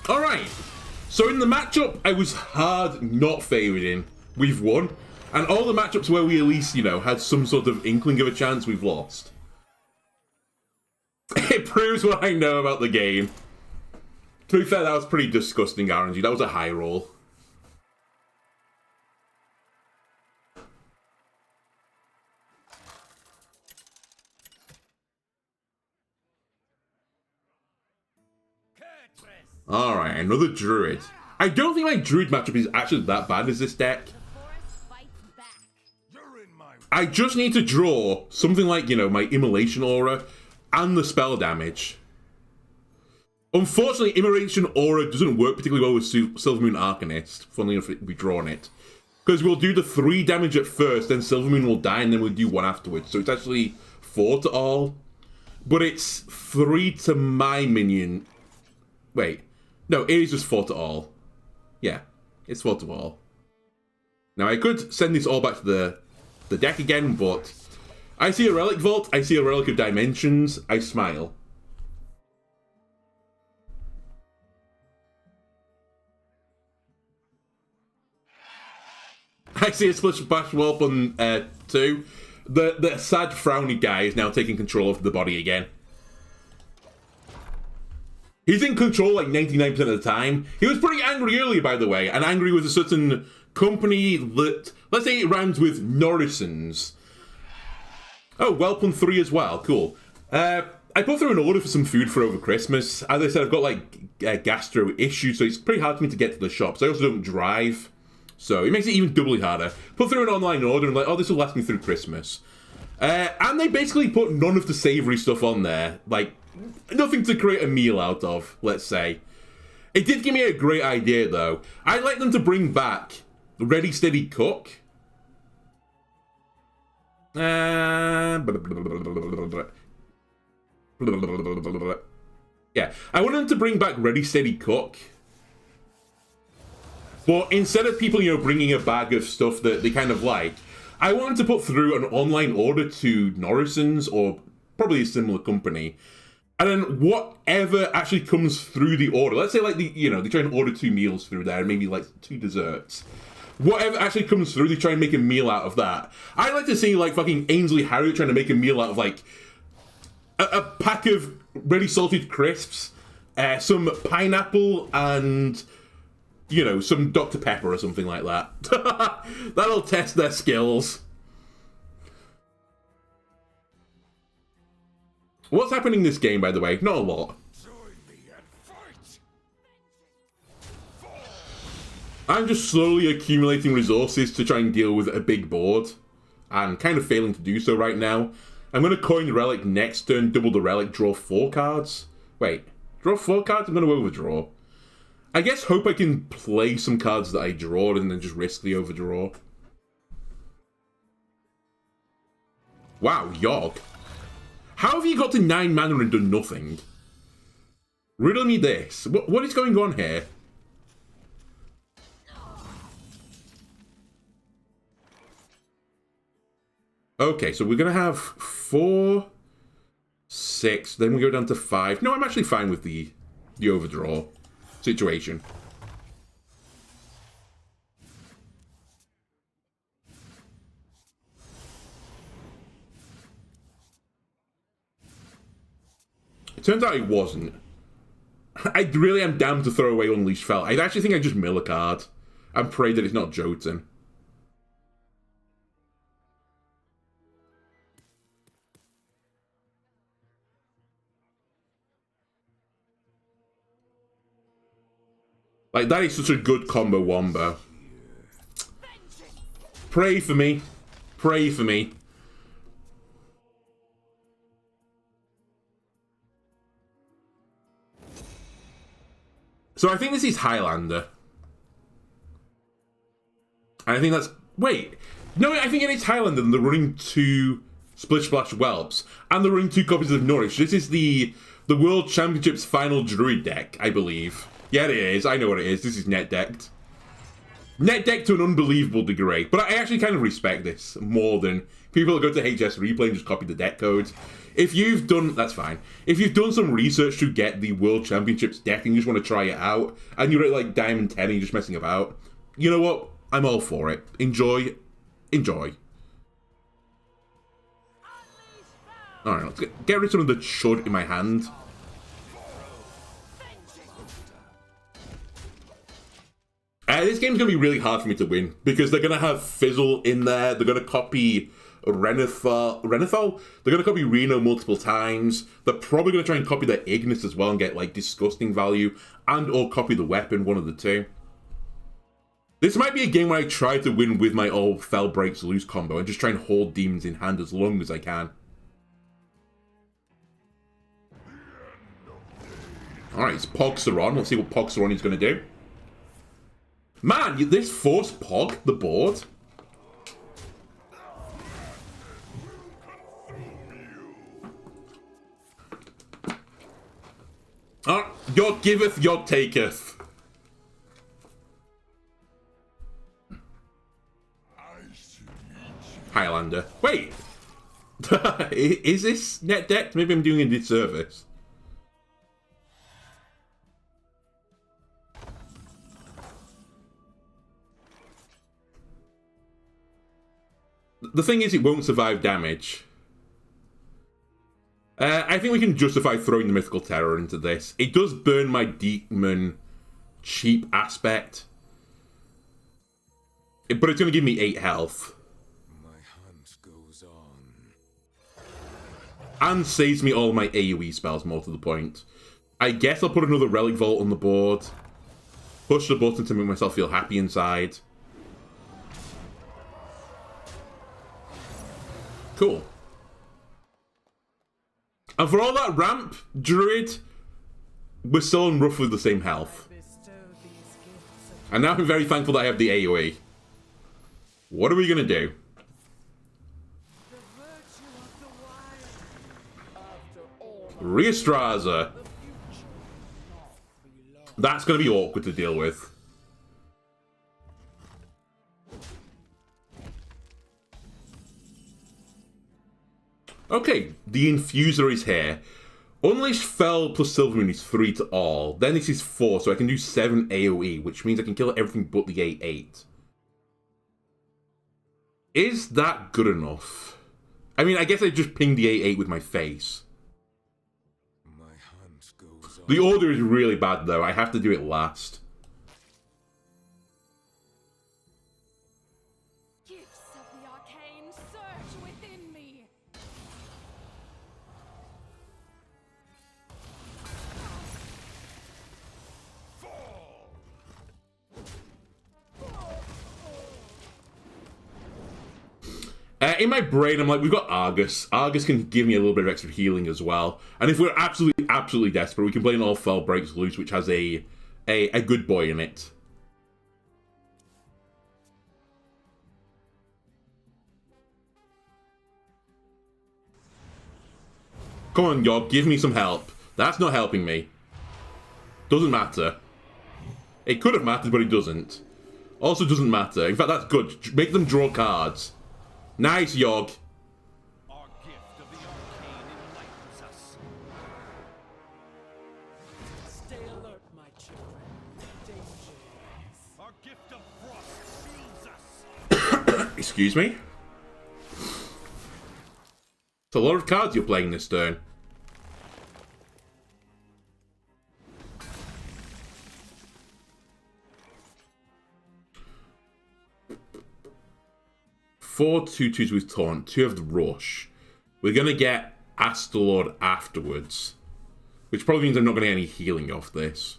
Alright, so in the matchup, I was hard not favoured in. We've won. And all the matchups where we at least, you know, had some sort of inkling of a chance, we've lost. It proves what I know about the game. To be fair, that was pretty disgusting, RNG. That was a high roll. Alright, another druid. I don't think my druid matchup is actually that bad as this deck. I just need to draw something like, you know, my Immolation Aura and the spell damage. Unfortunately, Immolation Aura doesn't work particularly well with Silvermoon Arcanist. Funnily enough, we've drawn it. Because we'll do the 3 damage at first, then Silvermoon will die, and then we'll do 1 afterwards. So it's actually 4 to all. But it's 3 to my minion. Wait. No, it is just 4 to all. Yeah, it's 4 to all. Now, I could send this all back to the deck again, but I see a Relic Vault, I see a Relic of Dimensions, I smile. I see a split splash whelp on 2. The sad frowny guy is now taking control of the body again. He's in control like 99% of the time. He was pretty angry earlier, by the way, and angry with a certain company that, let's say it rhymes with Norrisons. Oh, whelp on 3 as well, cool. I put through an order for some food for over Christmas. As I said, I've got like gastro issues, so it's pretty hard for me to get to the shops. I also don't drive, so it makes it even doubly harder. Put through an online order and like, oh, this will last me through Christmas. And they basically put none of the savoury stuff on there. Like, nothing to create a meal out of, let's say. It did give me a great idea, though. I'd like them to bring back Ready, Steady, Cook. Yeah, I want them to bring back Ready, Steady, Cook. But instead of people, you know, bringing a bag of stuff that they kind of like, I want them to put through an online order to Norrisons or probably a similar company. And then whatever actually comes through the order, let's say like they try and order 2 meals through there and maybe like 2 desserts. Whatever actually comes through, they try and make a meal out of that. I'd like to see like fucking Ainsley Harriott trying to make a meal out of like a pack of ready salted crisps, some pineapple, and you know, some Dr. Pepper or something like that. That'll test their skills. What's happening in this game, by the way? Not a lot. I'm just slowly accumulating resources to try and deal with a big board, and kind of failing to do so right now. I'm going to coin the relic next turn, double the relic, draw 4 cards. Wait, draw 4 cards? I'm going to overdraw. I guess hope I can play some cards that I draw and then just risk the overdraw. Wow, Yogg. How have you got to 9 mana and done nothing? Riddle me this. What is going on here? Okay, so we're going to have 4, 6, then we go down to 5. No, I'm actually fine with the overdraw situation. It turns out it wasn't. I really am damned to throw away Unleashed Fel. I actually think I just mill a card and pray that it's not Jotun. Like, that is such a good combo wombo. Pray for me. Pray for me. So I think this is Highlander. And I think that's... Wait. No, I think it is Highlander and they're running 2 Splish Splash Whelps. And they're running 2 copies of Nourish. This is the World Championships final Druid deck, I believe. Yeah, it is. I know what it is. This is net decked. Net decked to an unbelievable degree. But I actually kind of respect this more than people that go to HS Replay and just copy the deck codes. If you've done... That's fine. If you've done some research to get the World Championships deck and you just want to try it out, and you're at like Diamond 10 and you're just messing about, you know what? I'm all for it. Enjoy. Enjoy. Alright, let's get rid of some of the chud in my hand. This game's going to be really hard for me to win, because they're going to have Fizzle in there, they're going to copy Renethal, they're going to copy Reno multiple times, they're probably going to try and copy their Ignis as well and get, like, disgusting value, and or copy the weapon, one of the two. This might be a game where I try to win with my all Fel Breaks Loose combo, and just try and hold demons in hand as long as I can. Alright, it's Pogsaron, let's see what Pogsaron is going to do. Man, this forced Pog the board. Your giveth, your taketh. Highlander. Wait. Is this net decked? Maybe I'm doing a disservice. The thing is, it won't survive damage. I think we can justify throwing the Mythical Terror into this. It does burn my Demon cheap aspect. But it's going to give me 8 health. My hunt goes on. And saves me all my AoE spells, more to the point. I guess I'll put another Relic Vault on the board. Push the button to make myself feel happy inside. Cool. And for all that ramp, Druid, we're still on roughly the same health. And now I'm very thankful that I have the AoE. What are we going to do? Reastraza. That's going to be awkward to deal with. Okay, the Infuser is here. Unleash Fel plus Silvermoon is 3 to all. Then this is 4, so I can do 7 AoE, which means I can kill everything but the A8. Is that good enough? I mean, I guess I just ping the A8 with my face. My hunt goes on. The order is really bad, though. I have to do it last. Gifts of the arcane surge within me. In my brain, I'm like, we've got Argus. Argus can give me a little bit of extra healing as well. And if we're absolutely desperate, we can play an All Fel Breaks Loose, which has a good boy in it. Come on, Yogg, give me some help. That's not helping me. Doesn't matter. It could have mattered, but it doesn't. Also doesn't matter. In fact, that's good. Make them draw cards. Nice, Yogg. Our gift of the arcane enlightens us. Stay alert, my children. Danger. Our gift of frost shields us. Excuse me? It's a lot of cards you're playing this turn. Four 2/2s with Taunt, 2 of the Rush. We're going to get Astalord afterwards. Which probably means I'm not going to get any healing off this.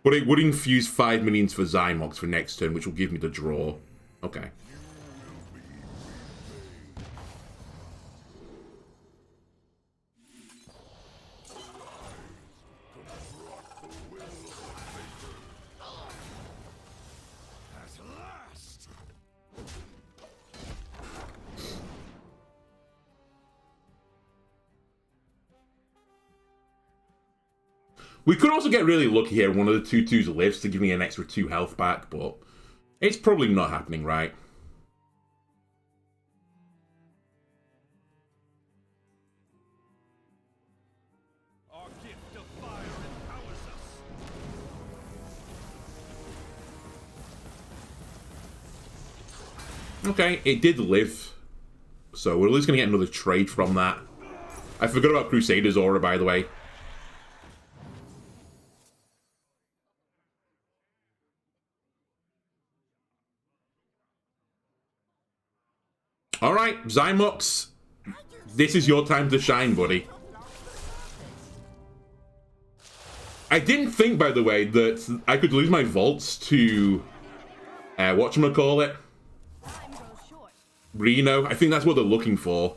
But it would infuse 5 minions for Zymox for next turn, which will give me the draw. Okay. We could also get really lucky here. One of the 2/2s lives to give me an extra 2 health back, but it's probably not happening, right? Our gift of fire empowers us. Okay, it did live. So we're at least going to get another trade from that. I forgot about Crusader's Aura, by the way. Alright, Zymox, this is your time to shine, buddy. I didn't think, by the way, that I could lose my vaults to, whatchamacallit? Time grows short. Reno. I think that's what they're looking for.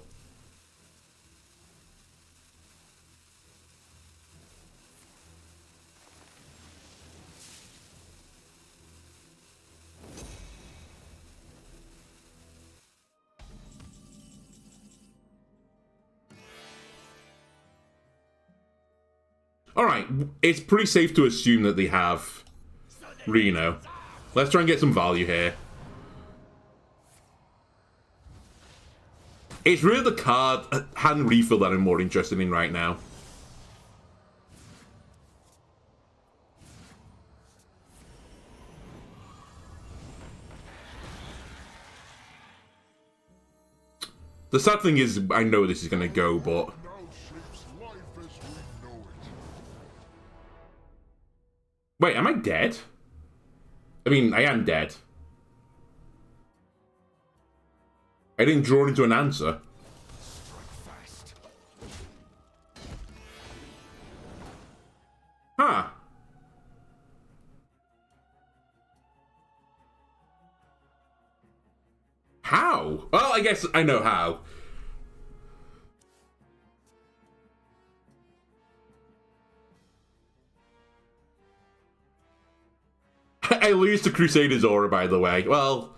Alright, it's pretty safe to assume that they have Reno. Let's try and get some value here. It's really the card hand refill that I'm more interested in right now. The sad thing is, I know this is going to go, but... Now shapes life as we know it. Wait, am I dead? I mean, I am dead. I didn't draw into an answer. Huh. How? Well, I guess I know how. I lose to Crusader's Aura, by the way. Well,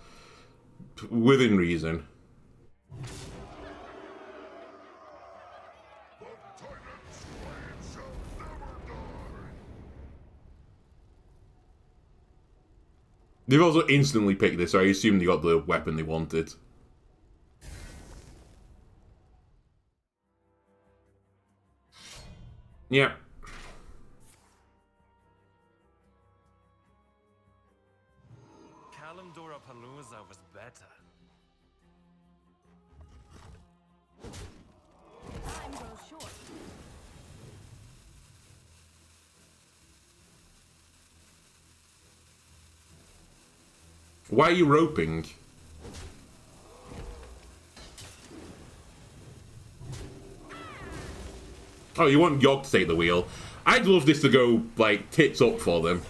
within reason. They've also instantly picked this, so I assume they got the weapon they wanted. Yeah. Kalimdora Palooza was better. Time grows short. Why are you roping? Oh, you want York to take the wheel? I'd love this to go, like, tits up for them.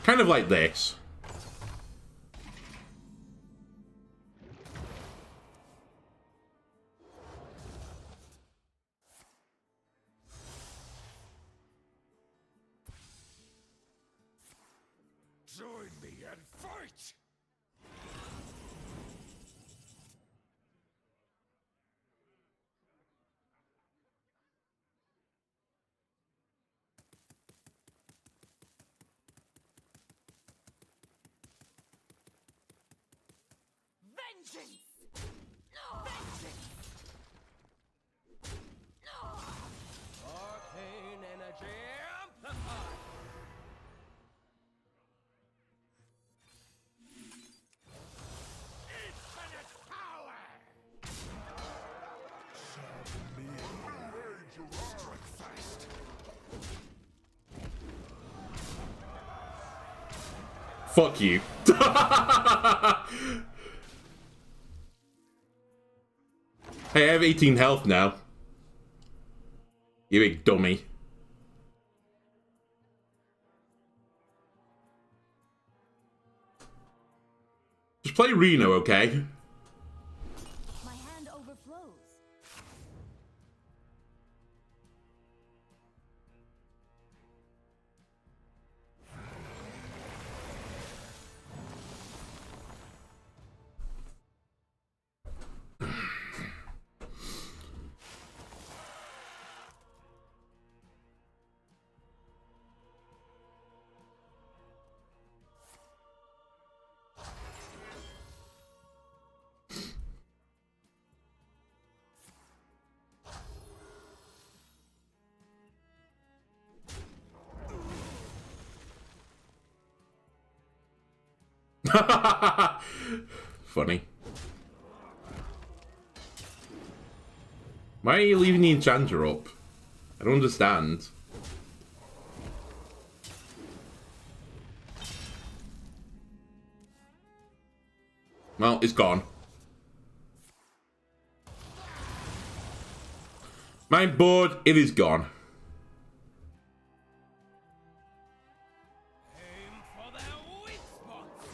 Kind of like this. Join me and fight! Vengeance! Vengeance! Arcane energy amplified. Infinite power! Strike fast! Fuck you. Hey, I have 18 health now. You big dummy. Just play Reno, okay? My hand overflows. Funny. Why are you leaving the enchanter up? I don't understand. Well, it's gone. My board, it is gone. Aim for their weak spots.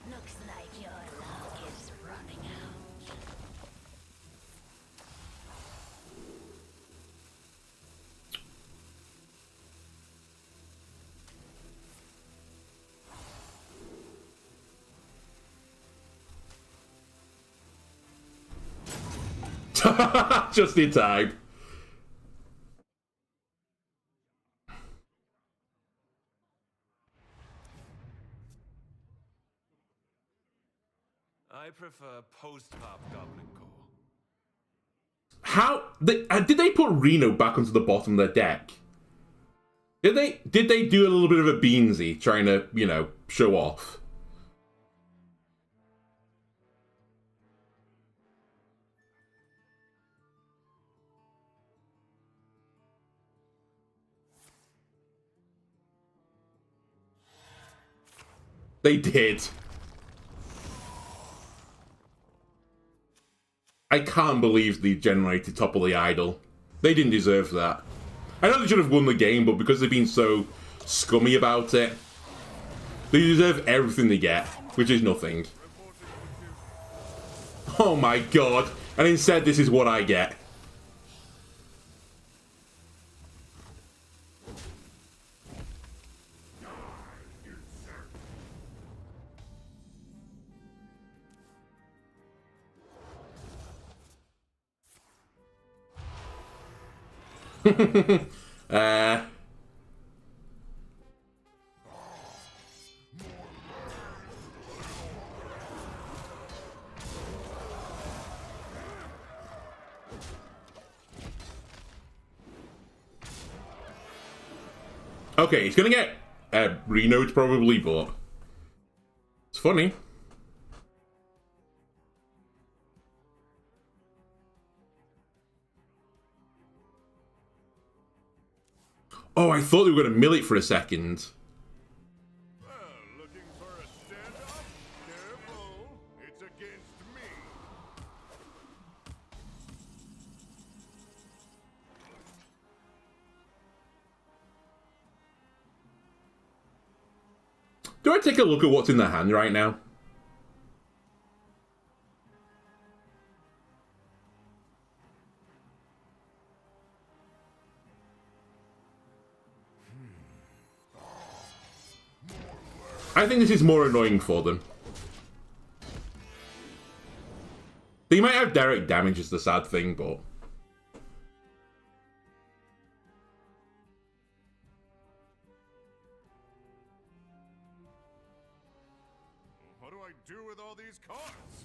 Looks like your Just in time. I prefer post-pop Goblin Core. How did they put Reno back onto the bottom of their deck? Did they do a little bit of a beansy trying to, you know, show off? They did. I can't believe they generated Topple the Idol. They didn't deserve that. I know they should have won the game, but because they've been so scummy about it, they deserve everything they get, which is nothing. Oh my god. And instead, this is what I get. Okay, he's gonna get Reno'd probably, but it's funny. Oh, I thought they were going to mill it for a second. Well, looking for a standoff? Careful, it's against me. Do I take a look at what's in the hand right now? I think this is more annoying for them. They might have direct damage is the sad thing, but... What do I do with all these cards?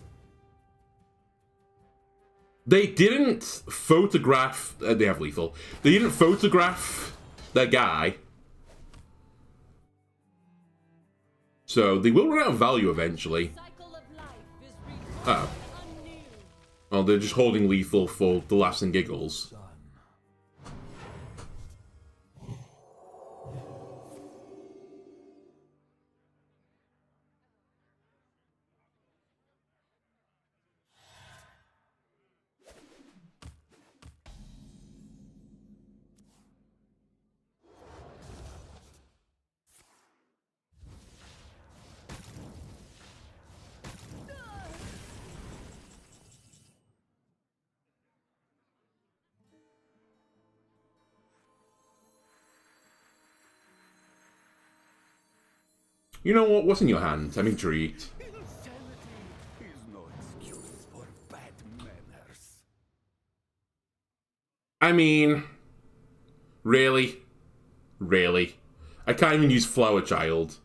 They didn't photograph... they have lethal. They didn't photograph their guy. So they will run out of value eventually. Oh. Well, they're just holding lethal for the laughs and giggles. You know what? What's in your hand? I'm intrigued. Insanity is no excuse for bad manners. I mean... Really? Really? I can't even use Flower Child.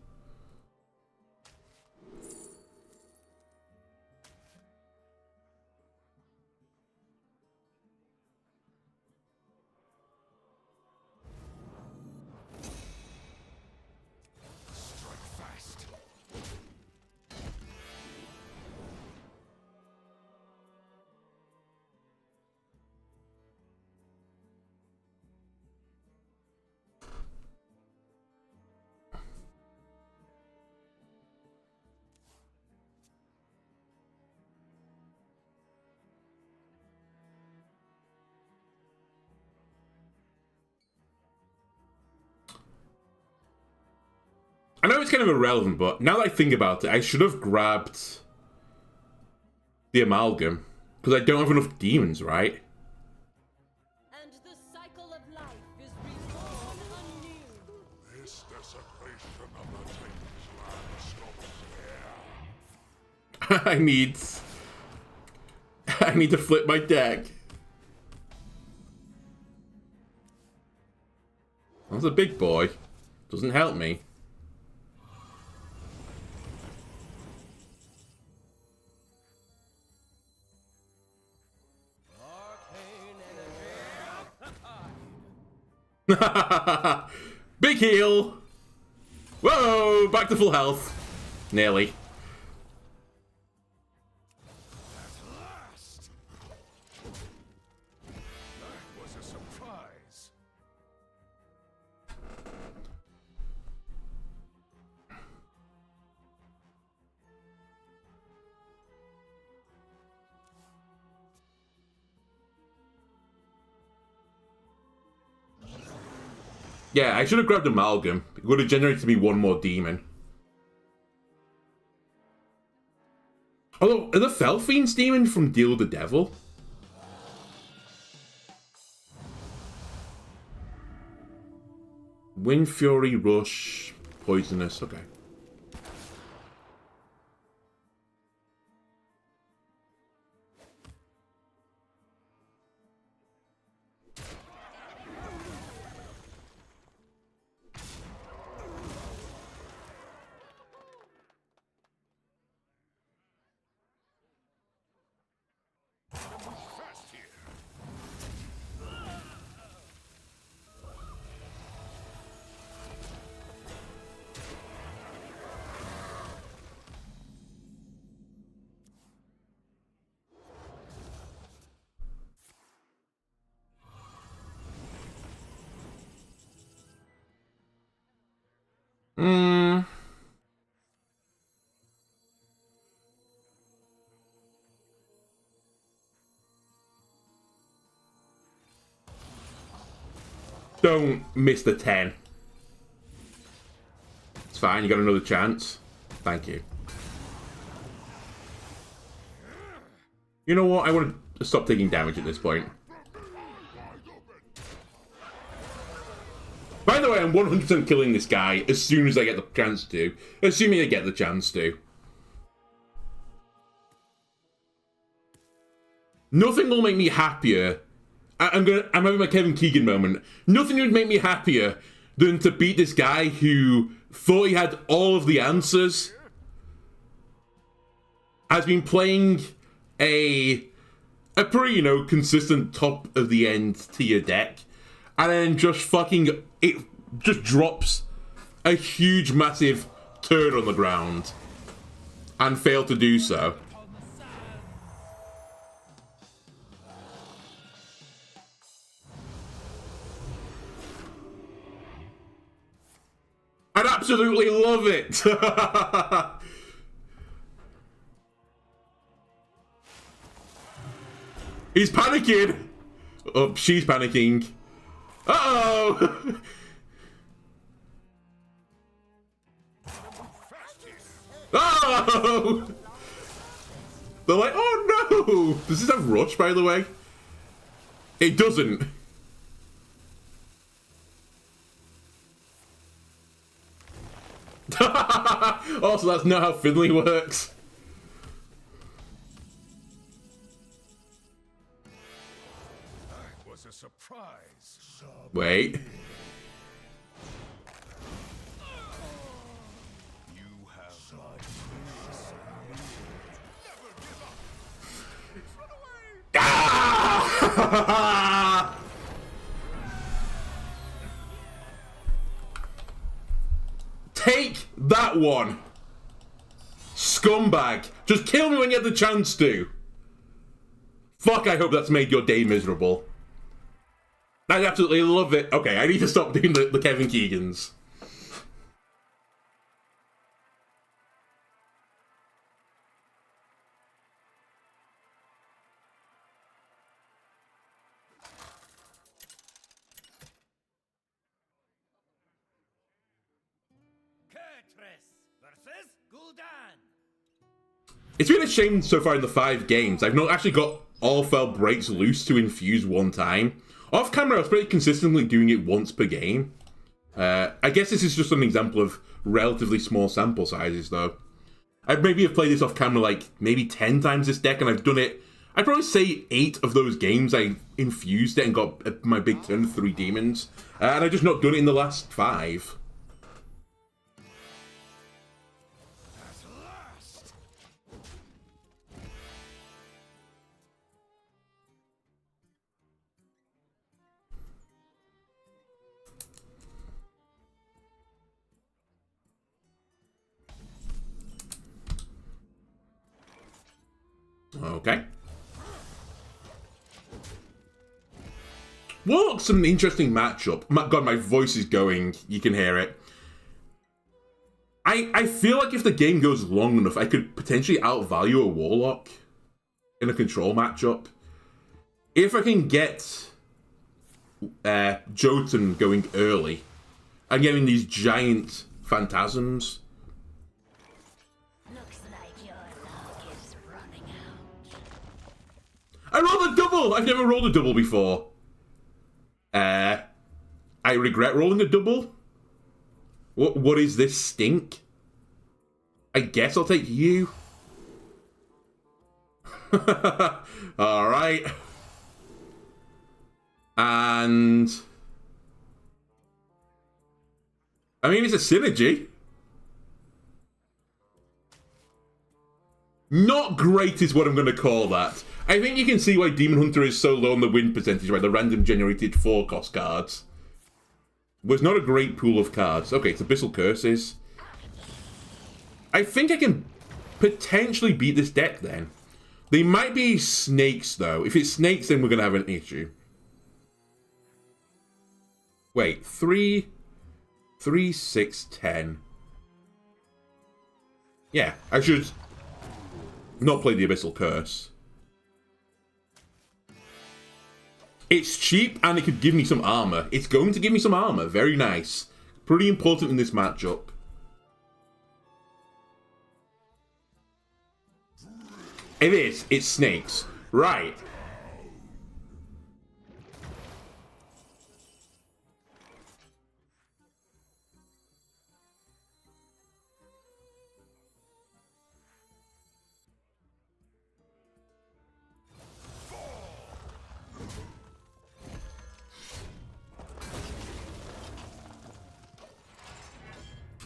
I know it's kind of irrelevant, but now that I think about it, I should have grabbed the Amalgam, because I don't have enough demons, right? And the cycle of life is reborn anew. This desecration of the Titan's land stops here. I need to flip my deck. That's a big boy. Doesn't help me. Big heal! Whoa! Back to full health. Nearly. That was a surprise. Yeah, I should have grabbed Amalgam. It would have generated me one more demon. Although, are the Fell Fiends demon from Deal with the Devil? Wind Fury, Rush, Poisonous, okay. Fast here. Don't miss the 10. It's fine, you got another chance. Thank you. You know what? I want to stop taking damage at this point. By the way, I'm 100% killing this guy as soon as I get the chance to. Assuming I get the chance to. Nothing will make me happier. I'm having my Kevin Keegan moment. Nothing would make me happier than to beat this guy who thought he had all of the answers. Has been playing a pretty, consistent top of the end tier deck. And then just fucking, it just drops a huge, massive turd on the ground. And failed to do so. I'd absolutely love it! He's panicking! Oh, she's panicking. Uh-oh! Oh! They're like, oh no! Does this have Rush, by the way? It doesn't. Also, that's not how Finley works. That was a surprise. Wait. You have my Ah! Take that one, scumbag. Just kill me when you have the chance to. Fuck, I hope that's made your day miserable. I absolutely love it. Okay, I need to stop doing the Kevin Keegans. versus Gul'dan. It's been a shame so far in the 5 games. I've not actually got all Fell Breaks loose to infuse one time. Off camera, I was pretty consistently doing it once per game. I guess this is just an example of relatively small sample sizes, though. I maybe have played this off camera like maybe 10 times this deck, and I've done it I'd probably say 8 of those games I infused it and got my big turn of 3 demons. And I just not done it in the last 5. Okay. Warlock's an interesting matchup. God, my voice is going. You can hear it. I feel like if the game goes long enough, I could potentially outvalue a Warlock in a control matchup. If I can get Jotun going early and getting these giant phantasms. Looks like your luck is running out. I rolled a double! I've never rolled a double before. I regret rolling a double. What is this stink? I guess I'll take you. Alright. And... I mean, it's a synergy. Not great is what I'm going to call that. I think you can see why Demon Hunter is so low on the win percentage, right? The random generated 4-cost cards. Was not a great pool of cards. Okay, it's Abyssal Curses. I think I can potentially beat this deck then. They might be snakes, though. If it's snakes, then we're going to have an issue. Wait, 3, 6, 10. Yeah, I should not play the Abyssal Curse. It's cheap and it could give me some armor. It's going to give me some armor. Very nice. Pretty important in this matchup. It is. It's snakes. Right.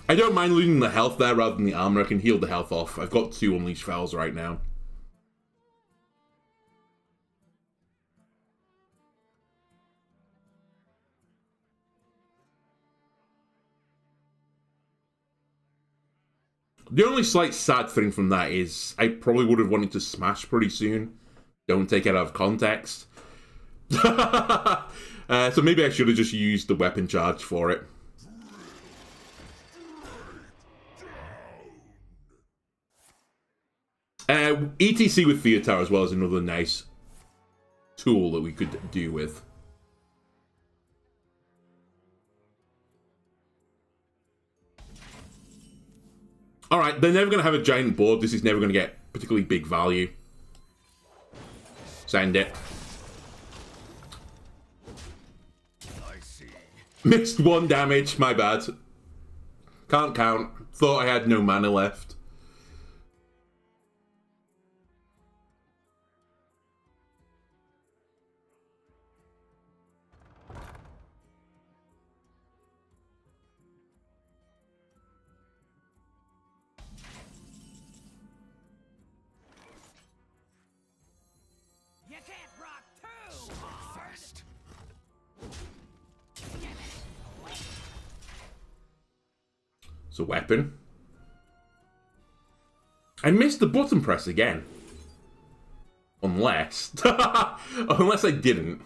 I don't mind losing the health there rather than the armor. I can heal the health off. I've got 2 Unleashed Fells right now. The only slight sad thing from that is I probably would have wanted to smash pretty soon. Don't take it out of context. So maybe I should have just used the weapon charge for it. ETC with Theatar as well is another nice tool that we could do with. Alright, they're never going to have a giant board. This is never going to get particularly big value. Send it. I see. Missed 1 damage, my bad. Can't count. Thought I had no mana left. You can't rock too hard. Fast. It's a weapon. I missed the button press again. Unless... Unless I didn't.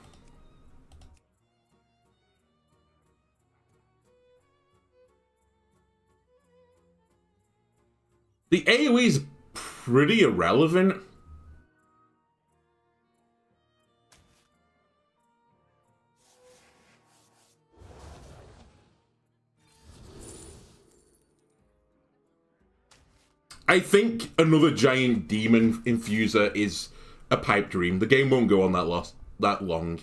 The AoE is pretty irrelevant. I think another giant demon infuser is a pipe dream. The game won't go on that long.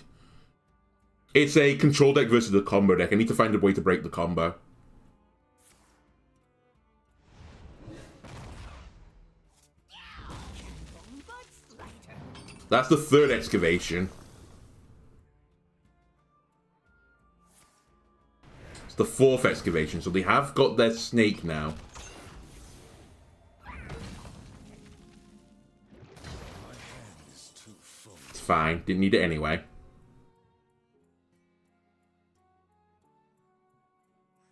It's a control deck versus a combo deck. I need to find a way to break the combo. That's the third excavation. It's the fourth excavation, so they have got their snake now. It's fine, didn't need it anyway.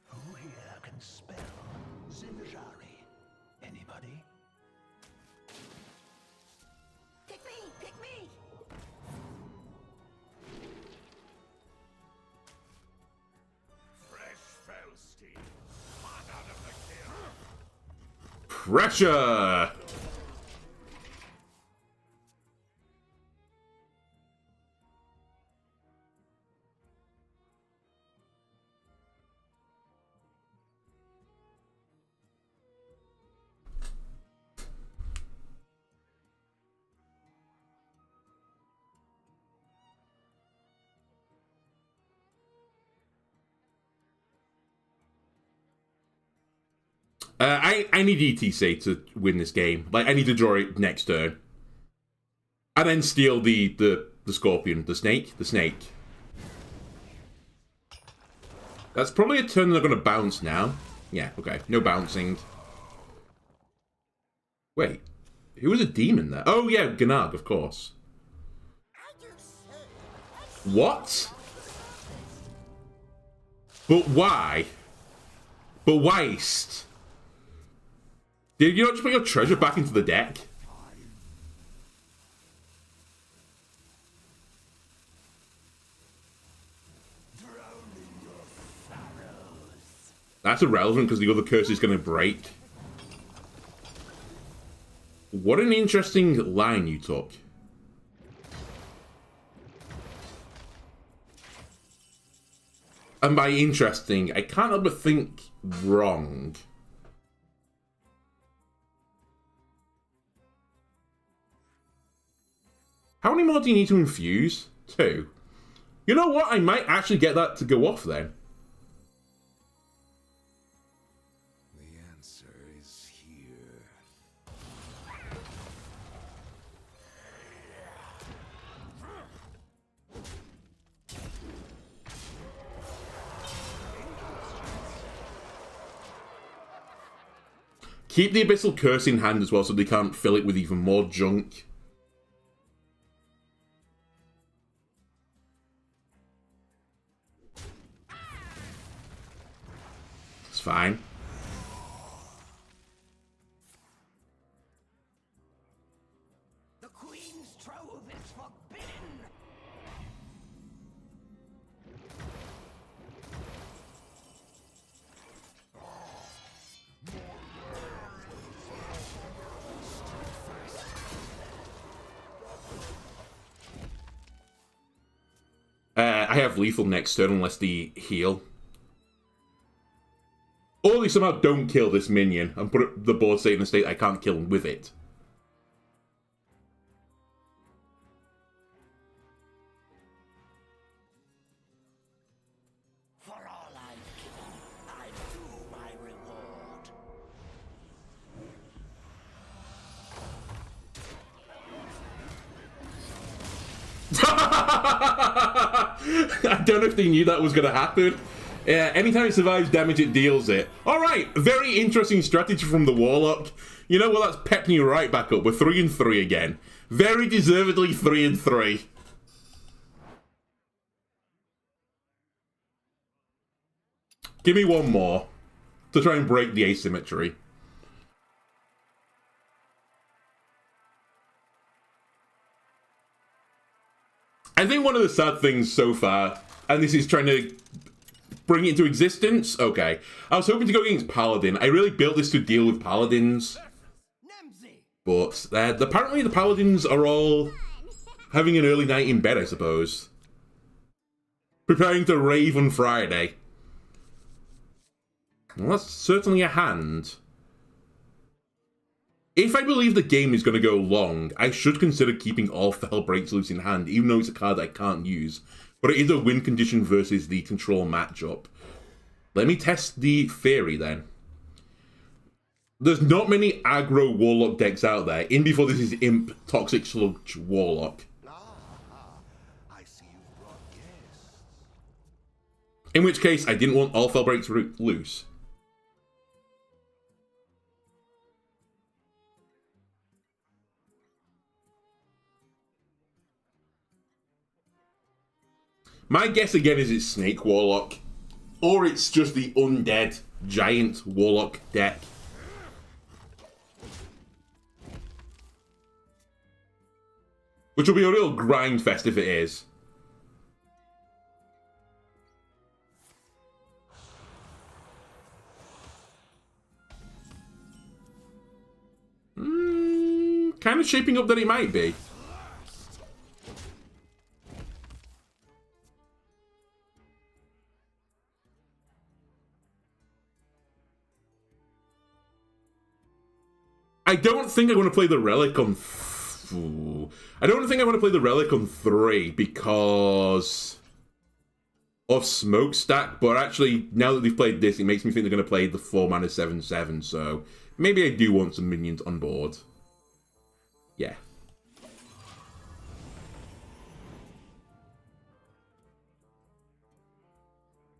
Who here can spell Zimjari? Anybody? Pick me! Pick me! Fresh Felstein. Hot out of the kiln. Pressure! I need ETC to win this game. Like, I need to draw it next turn. And then steal the scorpion. The snake? The snake. That's probably a turn they're going to bounce now. Yeah, okay. No bouncing. Wait. Who was a demon there? Oh, yeah, Gnarg, of course. What? But why? But waste? Did you not just put your treasure back into the deck? That's irrelevant because the other curse is going to break. What an interesting line you took. And by interesting, I can't help but think wrong. How many more do you need to infuse? 2. You know what? I might actually get that to go off then. The answer is here. Keep the Abyssal Curse in hand as well so they can't fill it with even more junk. It's fine. The Queen's trove is forbidden. I have lethal next turn unless they heal. Or they somehow don't kill this minion and put the board state in a state I can't kill him with it. For all I've given, I do my reward. I don't know if they knew that was going to happen. Anytime it survives damage, it deals it. Alright, very interesting strategy from the Warlock. You know what, that's pepping you right back up. We're 3-3 again. Very deservedly 3-3. Give me one more to try and break the asymmetry. I think one of the sad things so far, and this is trying to bring it into existence. Okay. I was hoping to go against Paladin. I really built this to deal with Paladins. But apparently the Paladins are all having an early night in bed, I suppose. Preparing to rave on Friday. Well, that's certainly a hand. If I believe the game is going to go long, I should consider keeping all Fell Breaks Loose in hand, even though it's a card I can't use. But it is a win condition versus the control matchup. Let me test the theory then. There's not many aggro Warlock decks out there. In before this is Imp, Toxic Sludge, Warlock. In which case, I didn't want all Fell Breaks loose. My guess again is it's Snake Warlock. Or it's just the undead giant Warlock deck. Which will be a real grind fest if it is. Kind of shaping up that it might be. I don't think I'm going to play the relic on... I don't think I'm going to play the relic on 3 because of Smokestack, but actually, now that they've played this, it makes me think they're going to play the 4-mana 7/7, so maybe I do want some minions on board. Yeah.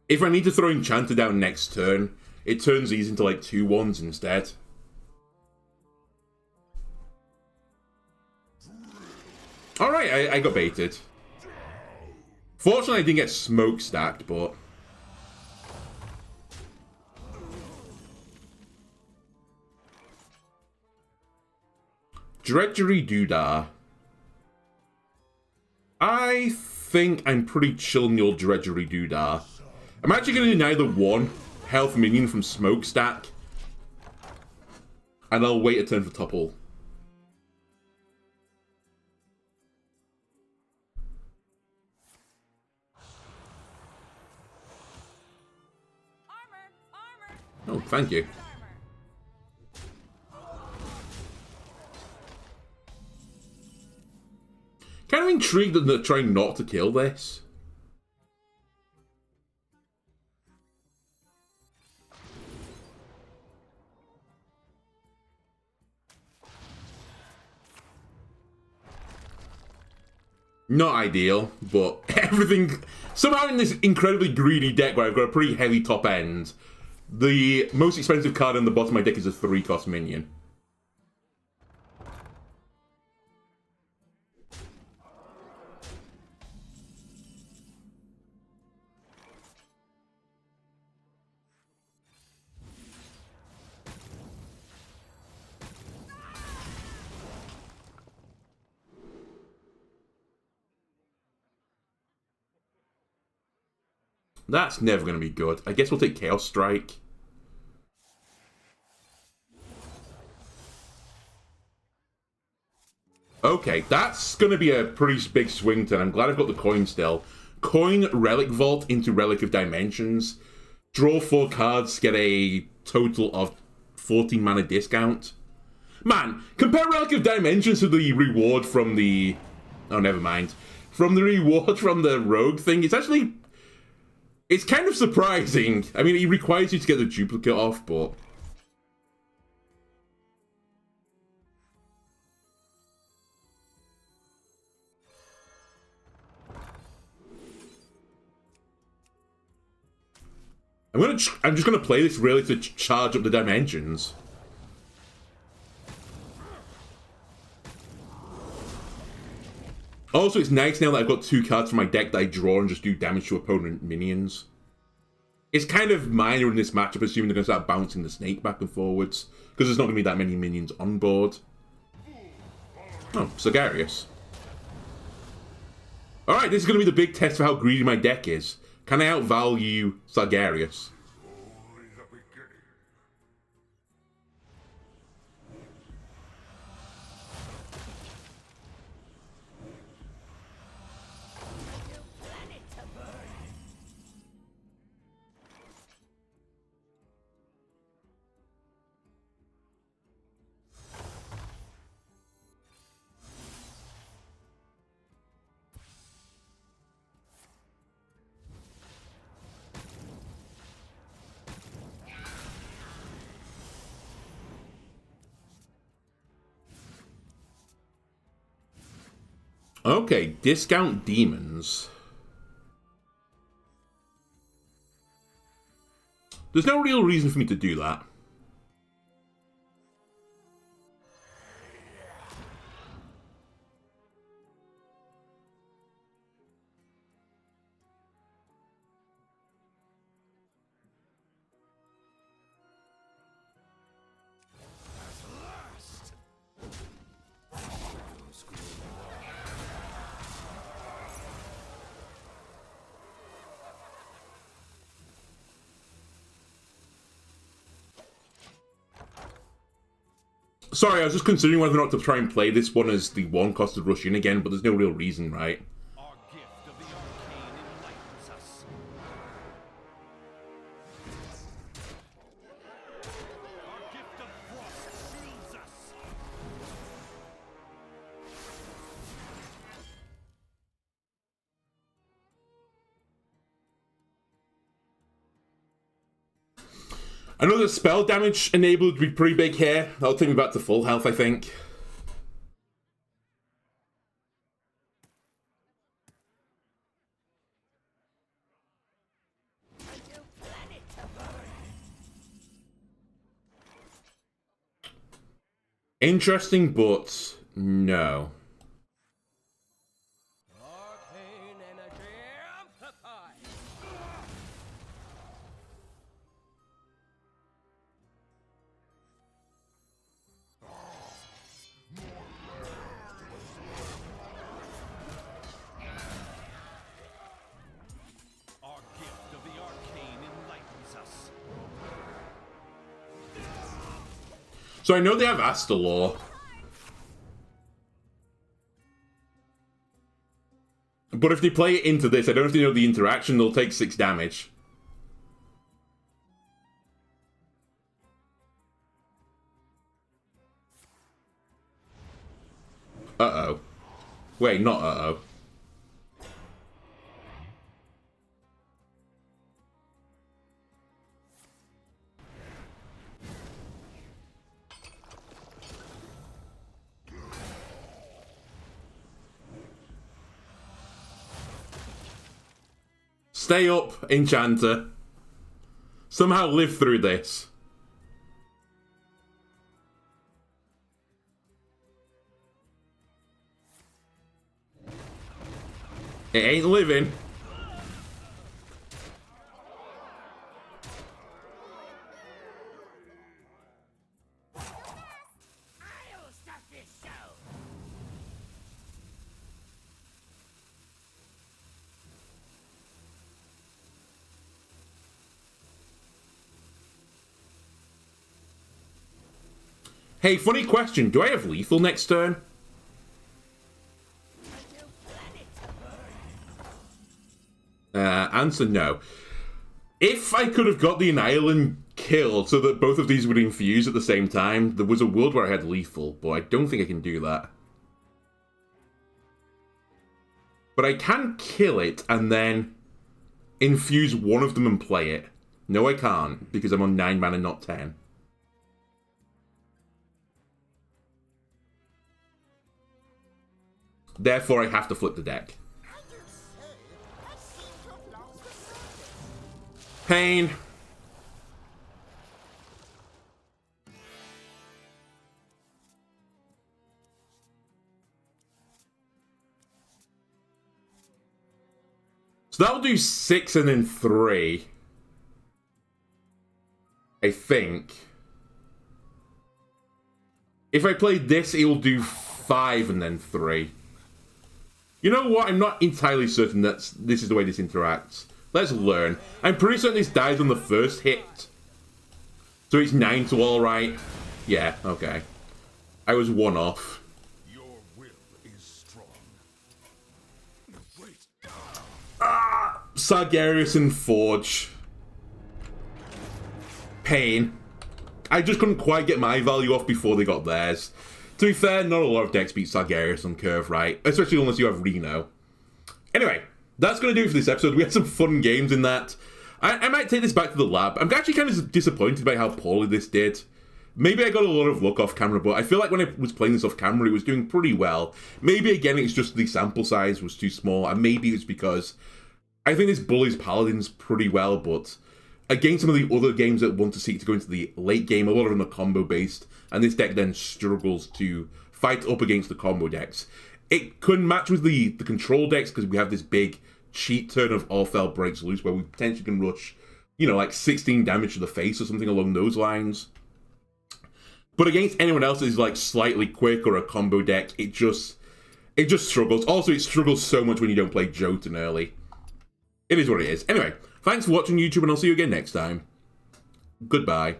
If I need to throw Enchanter down next turn, it turns these into like 2/1s instead. Alright, I got baited. Fortunately, I didn't get smokestacked, but... Dredgery Doodah. I think I'm pretty chill in the old Dredgery Doodah. I'm actually going to deny the 1 health minion from Smokestack. And I'll wait a turn for Topple. Oh, thank you. Kind of intrigued that they're trying not to kill this. Not ideal, but everything... Somehow in this incredibly greedy deck where I've got a pretty heavy top end, the most expensive card in the bottom of my deck is a 3-cost minion. That's never going to be good. I guess we'll take Chaos Strike. Okay, that's going to be a pretty big swing turn. I'm glad I've got the coin still. Coin Relic Vault into Relic of Dimensions. Draw 4 cards, get a total of 14 mana discount. Man, compare Relic of Dimensions to the reward from the... Oh, never mind. From the reward from the Rogue thing. It's actually... It's kind of surprising. I mean, it requires you to get the duplicate off, but... I'm just gonna play this really to charge up the dimensions. Also, it's nice now that I've got 2 cards from my deck that I draw and just do damage to opponent minions. It's kind of minor in this matchup, assuming they're going to start bouncing the snake back and forwards, because there's not going to be that many minions on board. Oh, Sagarius. Alright, this is going to be the big test for how greedy my deck is. Can I outvalue Sagarius? Okay, discount demons. There's no real reason for me to do that. Sorry, I was just considering whether or not to try and play this one as the one costed rush in again, but there's no real reason, right? Our gift of the arcane enlightens us. Our gift of frost shields us. I know that spell damage enabled would be pretty big here. That'll take me back to full health, I think. Interesting, but no. Arcane energy amplified. Our gift of the arcane enlightens us. So I know they have Asta Law. But if they play it into this, I don't know if they know the interaction, they'll take 6 damage. Uh-oh. Wait, not uh-oh. Stay up, Enchanter. Somehow live through this. It ain't living. I'll start this show. Hey, funny question. Do I have lethal next turn? Answer no. If I could have got the Annihilin killed so that both of these would infuse at the same time, there was a world where I had lethal, but I don't think I can do that. But I can kill it and then infuse one of them and play it. No, I can't, because I'm on 9 mana, not 10. Therefore, I have to flip the deck. I do say, I seem to have lost the circuit. Pain. So that'll do 6 and then 3. I think. If I play this, it will do 5 and then 3. You know what? I'm not entirely certain that this is the way this interacts. Let's learn. I'm pretty certain this dies on the first hit. So it's 9 to all right. Yeah, okay. I was 1 off. Your will is strong. Wait. Sargeras and Forge. Pain. I just couldn't quite get my value off before they got theirs. To be fair, not a lot of decks beat Sargeras on curve, right? Especially unless you have Reno. Anyway, that's going to do it for this episode. We had some fun games in that. I might take this back to the lab. I'm actually kind of disappointed by how poorly this did. Maybe I got a lot of luck off camera, but I feel like when I was playing this off camera, it was doing pretty well. Maybe, again, it's just the sample size was too small, and maybe it's because I think this bullies Paladins pretty well, but against some of the other games that want to seek to go into the late game, a lot of them are combo based, and this deck then struggles to fight up against the combo decks. It can match with the control decks because we have this big cheat turn of All Fel Breaks Loose where we potentially can rush, you know, like 16 damage to the face or something along those lines. But against anyone else that is like slightly quick or a combo deck, it just struggles. Also, it struggles so much when you don't play Jotun early. It is what it is. Anyway, thanks for watching YouTube, and I'll see you again next time. Goodbye.